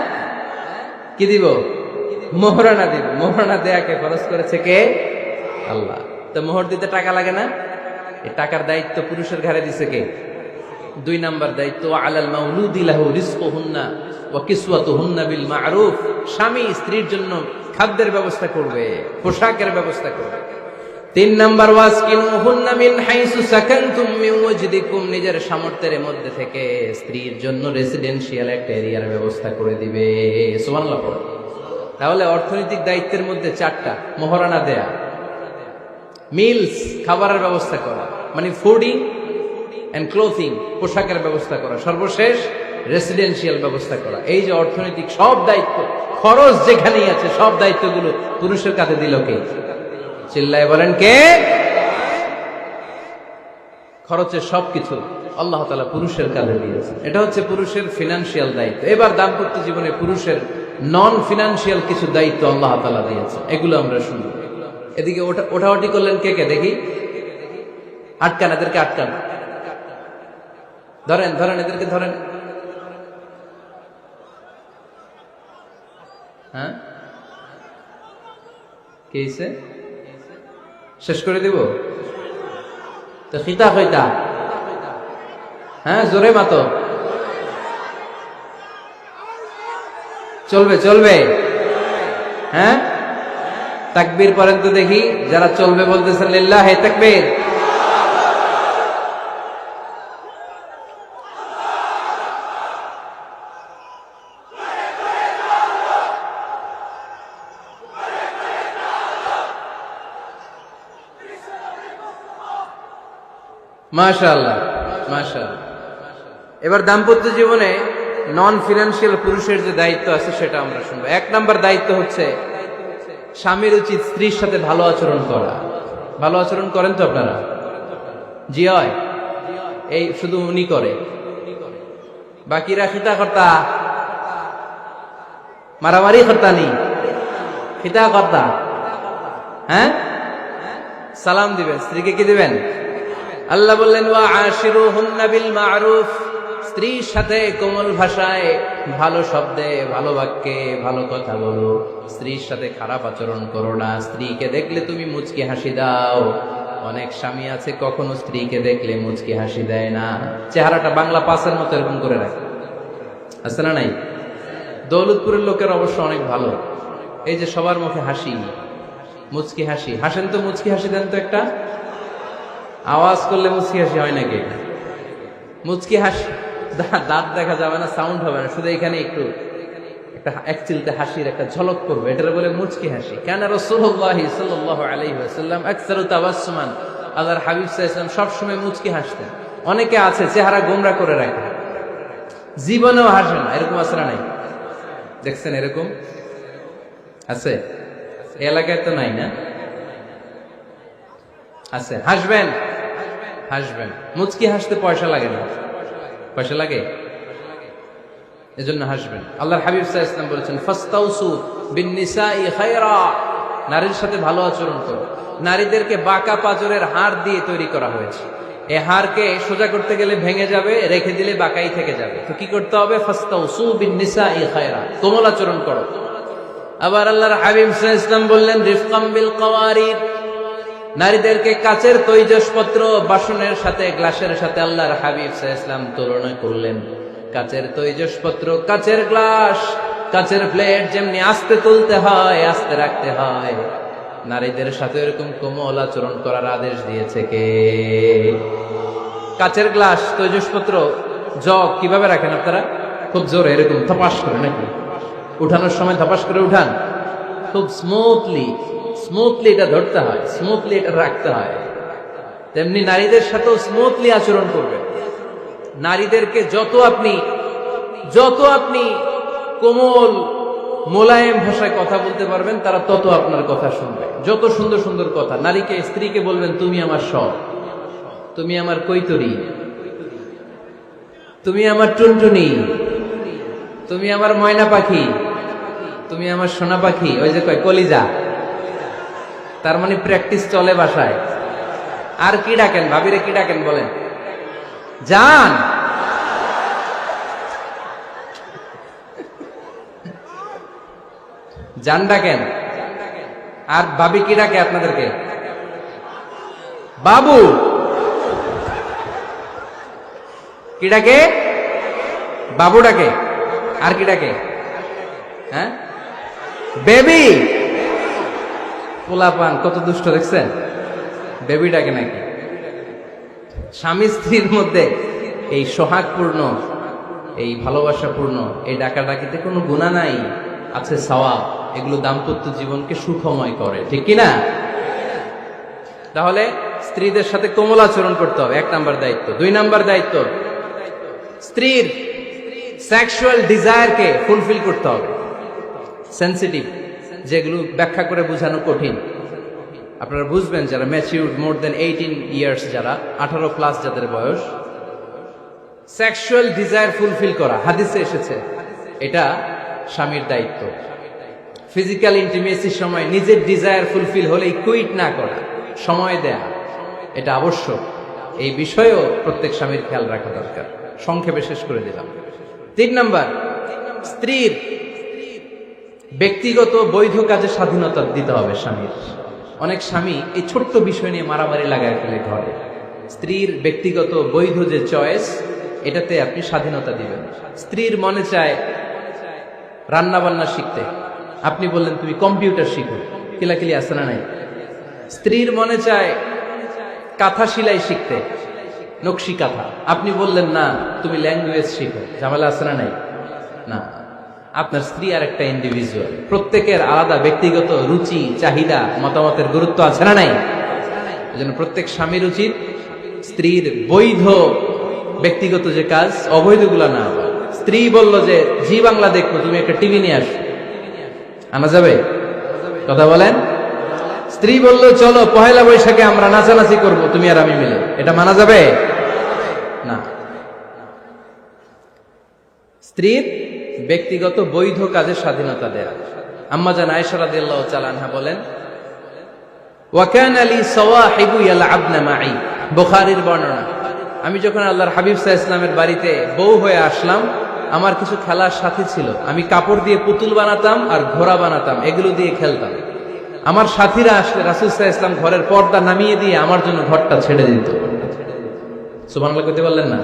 কি দিব? মোহরানা দিব। মোহরানা দেয়াকে ফরজ করেছে কে? আল্লাহ। তো মোহর দিতে টাকা লাগে না? এই টাকার দায়িত্ব পুরুষের ঘাড়ে দিছে কে? 2 নাম্বার দায়িত্ব, আলাল মাউলুদি লাহু রিজকুহুন্না ওয়া কিসওয়াতুহুন্না বিল মা'রুফ। স্বামী স্ত্রীর জন্য খাদ্যের ব্যবস্থা করবে, পোশাকের ব্যবস্থা করবে। 3 নাম্বার, ওয়াসকিনুহুন্না মিন হাইসু সাকানতুম মিন ওয়াজদিকুম। নিজের সামর্থ্যের মধ্যে থেকে স্ত্রীর জন্য রেসিডেন্সিয়াল একটা এরিয়ার ব্যবস্থা করে দিবে। সুবহানাল্লাহ পড়ো। তাহলে অর্থনৈতিক দায়িত্বের মধ্যে 4টা: মোহরানা দেয়া, মিলস খাবারের ব্যবস্থা করা, মানে ফুডিং এন্ড ক্লোথিং, পোশাকের ব্যবস্থা করা, সর্বশেষ রেসিডেন্সিয়াল ব্যবস্থা করা। এই যে অর্থনৈতিক সব দায়িত্ব, খরচ যেখানেই আছে, সব দায়িত্বগুলো পুরুষের কাঁধে দিল কে? চিল্লায় বলেন কে? খরচের সবকিছু আল্লাহ তাআলা পুরুষের কাঁধে দিয়েছে। এটা হচ্ছে পুরুষের ফিনান্সিয়াল দায়িত্ব। এবার দাম্পত্য জীবনে পুরুষের নন ফিনান্সিয়াল কিছু দায়িত্ব আল্লাহ তাআলা দিয়েছে, এগুলো আমরা শুনবো। এদিকে ওঠাওটি করলেন কে কে দেখি? আটকান, এদেরকে আটকান। ধরেন ধরেন, এদেরকে ধরেন। হ্যাঁ, কি হইছে? শেষ করে দিব তো? খিতা কইতা? হ্যাঁ, জোরে মাতো। চলবে চলবে? হ্যাঁ, তাকবীর পড়েন তো দেখি। যারা চলবে বলতেছেন লিল্লাহি তাকবীর। মাশাআল্লাহ মাশাআল্লাহ। এবার দাম্পত্য জীবনে নন ফিনান্সিয়াল পুরুষের যে দায়িত্ব আছে সেটা আমরা শুনবো। 1 নাম্বার দায়িত্ব হচ্ছে, স্বামীর উচিত স্ত্রীর সাথে ভালো আচরণ করা। ভালো আচরণ করেন তো আপনারা? জি হয়। এই শুধু উনি করে, বাকিরা খিতা কর্তা, মারামারি কর্তা নি, খিতা কর্তা। হ্যাঁ, সালাম দিবেন, স্ত্রীকে কি দিবেন? আল্লাহ বললেন, ওয়া আশিরুহুন্না বিল মা'রুফ। স্ত্রীর সাথে কোমল ভাষায়, ভালো শব্দে, ভালো বাক্যে, ভালো কথা বলো। স্ত্রীর সাথে খারাপ আচরণ করো না। স্ত্রীকে দেখলে তুমি মুচকি হাসি দাও। অনেক স্বামী আছে কখনো স্ত্রীকে দেখলে মুচকি হাসি দেয় না, চেহারাটা বাংলা পাসের মতো এরকম করে রাখে। আছে না নাই? দৌলতপুরের লোকের অবশ্য অনেক ভালো। এই যে সবার মুখে হাসি, মুচকি হাসি। হাসেন তো, মুচকি হাসি দেন তো একটা। আওয়াজ করলে মুচকি হাসি হয় নাকি? মুচকি হাসি, দাঁত দেখা যাবে না, সাউন্ড হবে না, শুধু এখানে একটু একটা এক চিলতে হাসির একটা ঝলক করবে, এটা বলে মুচকি হাসি। কেন? রাসূলুল্লাহ সাল্লাল্লাহু আলাইহি ওয়াসাল্লাম আকসারু তাবাসসুমান, আল্লাহর হাবিব সাল্লাল্লাহু আলাইহি ওয়াসাল্লাম সব সময় মুচকি হাসতেন। অনেকে আছে চেহারা গোমরা করে রাখে, জীবনেও হাসে না, এরকম আছে না নাই? দেখছেন এরকম আছে? এই এলাকায় তো নাই না? আছে। হাসবেন হাসবেন। মুচকি হাসতে পয়সা লাগে না? পয়সা লাগে? এজন্য হাসবেন। আল্লাহর হাবিব সাল্লাল্লাহু আলাইহি ওয়াসাল্লাম বলেছেন, ফাস্তাউসু বিন-নিসাই খায়রা, নারীর সাথে ভালো আচরণ করো। নারীদেরকে বাঁকা পাঁজরের হাড় দিয়ে তৈরি করা হয়েছে। এই হাড়কে সোজা করতে গেলে ভেঙে যাবে, রেখে দিলে বাঁকাই থেকে যাবে। তো কি করতে হবে? ফাস্তাউসু বিন-নিসাই খায়রা, কোমল আচরণ করো। আবার আল্লাহর হাবিব সাল্লাল্লাহু আলাইহি ওয়াসাল্লাম বললেন, রিফকাম বিল কাওয়ারিদ, নারীদেরকে কাচের তৈজসপত্র বাসনের সাথে, গ্লাসের সাথে আল্লাহর হাবিব সাল্লাল্লাহু আলাইহি ওয়াসাল্লাম তুলনা করলেন। কাচের তৈজসপত্র, কাচের গ্লাস, কাচের প্লেট যেমনি আস্তে তুলতে হয়, আস্তে রাখতে হয়, নারীদের সাথে এরকম কোমল আচরণ করার আদেশ দিয়েছে কে? কাচের গ্লাস, তৈজসপত্র, জগ কিভাবে রাখেন আপনারা? খুব জোরে এরকম ধপাস করে নাকি? উঠানোর সময় ধপাস করে উঠান? খুব স্মুথলি এটা ধরতে হয়, স্মুথলি এটা রাখতে হয়। তেমনি নারীদের সাথেও স্মুথলি আচরণ করবে। নারীদেরকে যত আপনি কোমল মোলায়েম ভাষায় কথা বলতে পারবেন, তারা তত আপনার কথা শুনবে। যত সুন্দর সুন্দর কথা, নারীকে, স্ত্রীকে বলবেন, তুমি আমার সব, তুমি আমার কৈতরি, তুমি আমার টুনটুনি, তুমি আমার ময়না পাখি, তুমি আমার সোনা পাখি। ওই যে কয় কলিজা, তার মানে প্র্যাকটিস চলে বাসায়। আর কি ডাকেন? ভাবিরে কি ডাকেন বলেন? জান। জান ডাকেন। আর ভাবি কি ডাকে আপনাদেরকে? বাবু। কি ডাকে? বাবু ডাকে। আর কি ডাকে? হ্যাঁ, বেবি। পোলাপান কত দুষ্ট দেখছেন, বেবি ডাকে নাকি? স্বামী স্ত্রীর মধ্যে এই সোহাগপূর্ণ, এই ভালোবাসাপূর্ণ এই ডাকাডাকিতে কোনো গুনাহ নাই, আছে সওয়াব। এগুলো দাম্পত্য জীবনকে সুখময় করে, ঠিক কিনা? তাহলে স্ত্রীদের সাথে কোমল আচরণ করতে হবে, 1 নাম্বার দায়িত্ব। 2 নাম্বার দায়িত্ব, স্ত্রীর সেক্সুয়াল ডিজায়ারকে ফুলফিল করতে হবে। সেনসিটিভ, যেগুলো ব্যাখ্যা করে বোঝানো কঠিন। আপনারা বুঝবেন যারা ম্যাচিউরড, মোর দেন 18 ইয়ার্স, যারা 18+ যাদের বয়স, সেক্সুয়াল ডিজায়ার ফুলফিল করা হাদিসে এসেছে, এটা স্বামীর দায়িত্ব। ফিজিক্যাল ইন্টিমেসির সময় নিজের ডিজায়ার ফুলফিল হলেই কুইট না করা, সময় দেয়া, এটা আবশ্যক। এই বিষয়েও প্রত্যেক স্বামীর খেয়াল রাখা দরকার। সংক্ষেপে শেষ করে দিলাম। 3 নাম্বার, স্ত্রীর ব্যক্তিগত বৈধ কাজে স্বাধীনতা দিতে হবে স্বামীর। অনেক স্বামী এই ছোট্ট বিষয় নিয়ে মারামারি লাগায় ফেলে ঘরে। স্ত্রীর ব্যক্তিগত বৈধ যে চয়েস, এটাতে আপনি স্বাধীনতা দিবেন। স্ত্রীর মনে চায় রান্না বান্না শিখতে, আপনি বললেন তুমি কম্পিউটার শিখো, কিলাকিলি আছে না নাই? স্ত্রীর মনে চায় কাঁথা সেলাই শিখতে, নকশি কাঁথা, আপনি বললেন না তুমি ল্যাঙ্গুয়েজ শিখো, ঝামেলা আছে না নাই? না, আপনার স্ত্রী আর একটা ইন্ডিভিজুয়াল, প্রত্যেকের আলাদা ব্যক্তিগত রুচি, চাহিদা, মতামতের গুরুত্ব আছে না নাই? এজন্য প্রত্যেক স্বামীর উচিত স্ত্রীর বৈধ ব্যক্তিগত যে কাজ, অবৈধগুলা না। স্ত্রী বলল যে জি বাংলা দেখবো, তুমি একটা টিভি নিয়ে আসো, আনা যাবে? কথা বলেন। স্ত্রী বলল চলো পহেলা বৈশাখে আমরা নাচানাচি করব, তুমি আর আমি মিলে, এটা মানা যাবে না। স্ত্রীর ব্যক্তিগত বৈধ কাজের স্বাধীনতা দেয়া। আম্মা জান আয়েশা রাদিয়াল্লাহু তাআলা আনহা বলেন, ওয়া কানা লি সাওয়াহিবু ইয়ালআবনা মাই, বুখারীর বর্ণনা। আমি যখন আল্লাহর হাবিব সাল্লাল্লাহু আলাইহি ওয়াসাল্লামের বাড়িতে বউ হয়ে আসলাম, আমার কিছু খেলার সাথী ছিল। আমি কাপড় দিয়ে পুতুল বানাতাম আর ঘোড়া বানাতাম, এগুলো দিয়ে খেলতাম। আমার সাথীরা আসলে রাসূল সাল্লাল্লাহু আলাইহি ওয়াসাল্লাম ঘরের পর্দা নামিয়ে দিয়ে আমার জন্য ঘরটা ছেড়ে দিত। সুবহানাল্লাহ কইতে পারলেন না?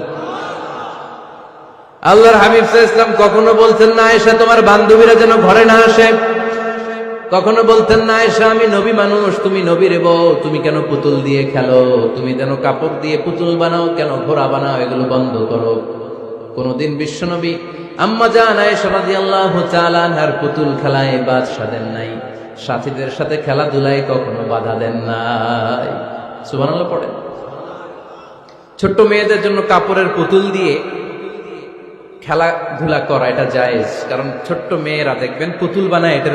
আল্লাহর হাবিব সাল্লাল্লাহু আলাইহি ওয়াসাল্লাম কখনো বলতেন না আয়েশা তোমার বান্ধবীরা যেন ঘরে না আসে, কখনো বলতেন না আয়েশা আমি নবী মানুষ, তুমি নবীর বউ, তুমি কেন পুতুল দিয়ে খেলো, তুমি যেন কাপড় দিয়ে পুতুল বানাও, কেন ঘোড়া বানাও, এগুলো বন্ধ করো। কোনদিন বিশ্বনবী আম্মা জান আয়েশা রাদিয়াল্লাহু তাআলা আনহার পুতুল খেলায় বাধা দেন নাই, সাথীদের সাথে খেলাধুলায় কখনো বাধা দেন নাই। সুবহানাল্লাহ পড়ে। ছোট্ট মেয়েদের জন্য কাপড়ের পুতুল দিয়ে খেলাধুলা করা এটা জায়েজ, কারণ ছোট্ট মেয়েরা দেখবেন পুতুল বানায়, এটা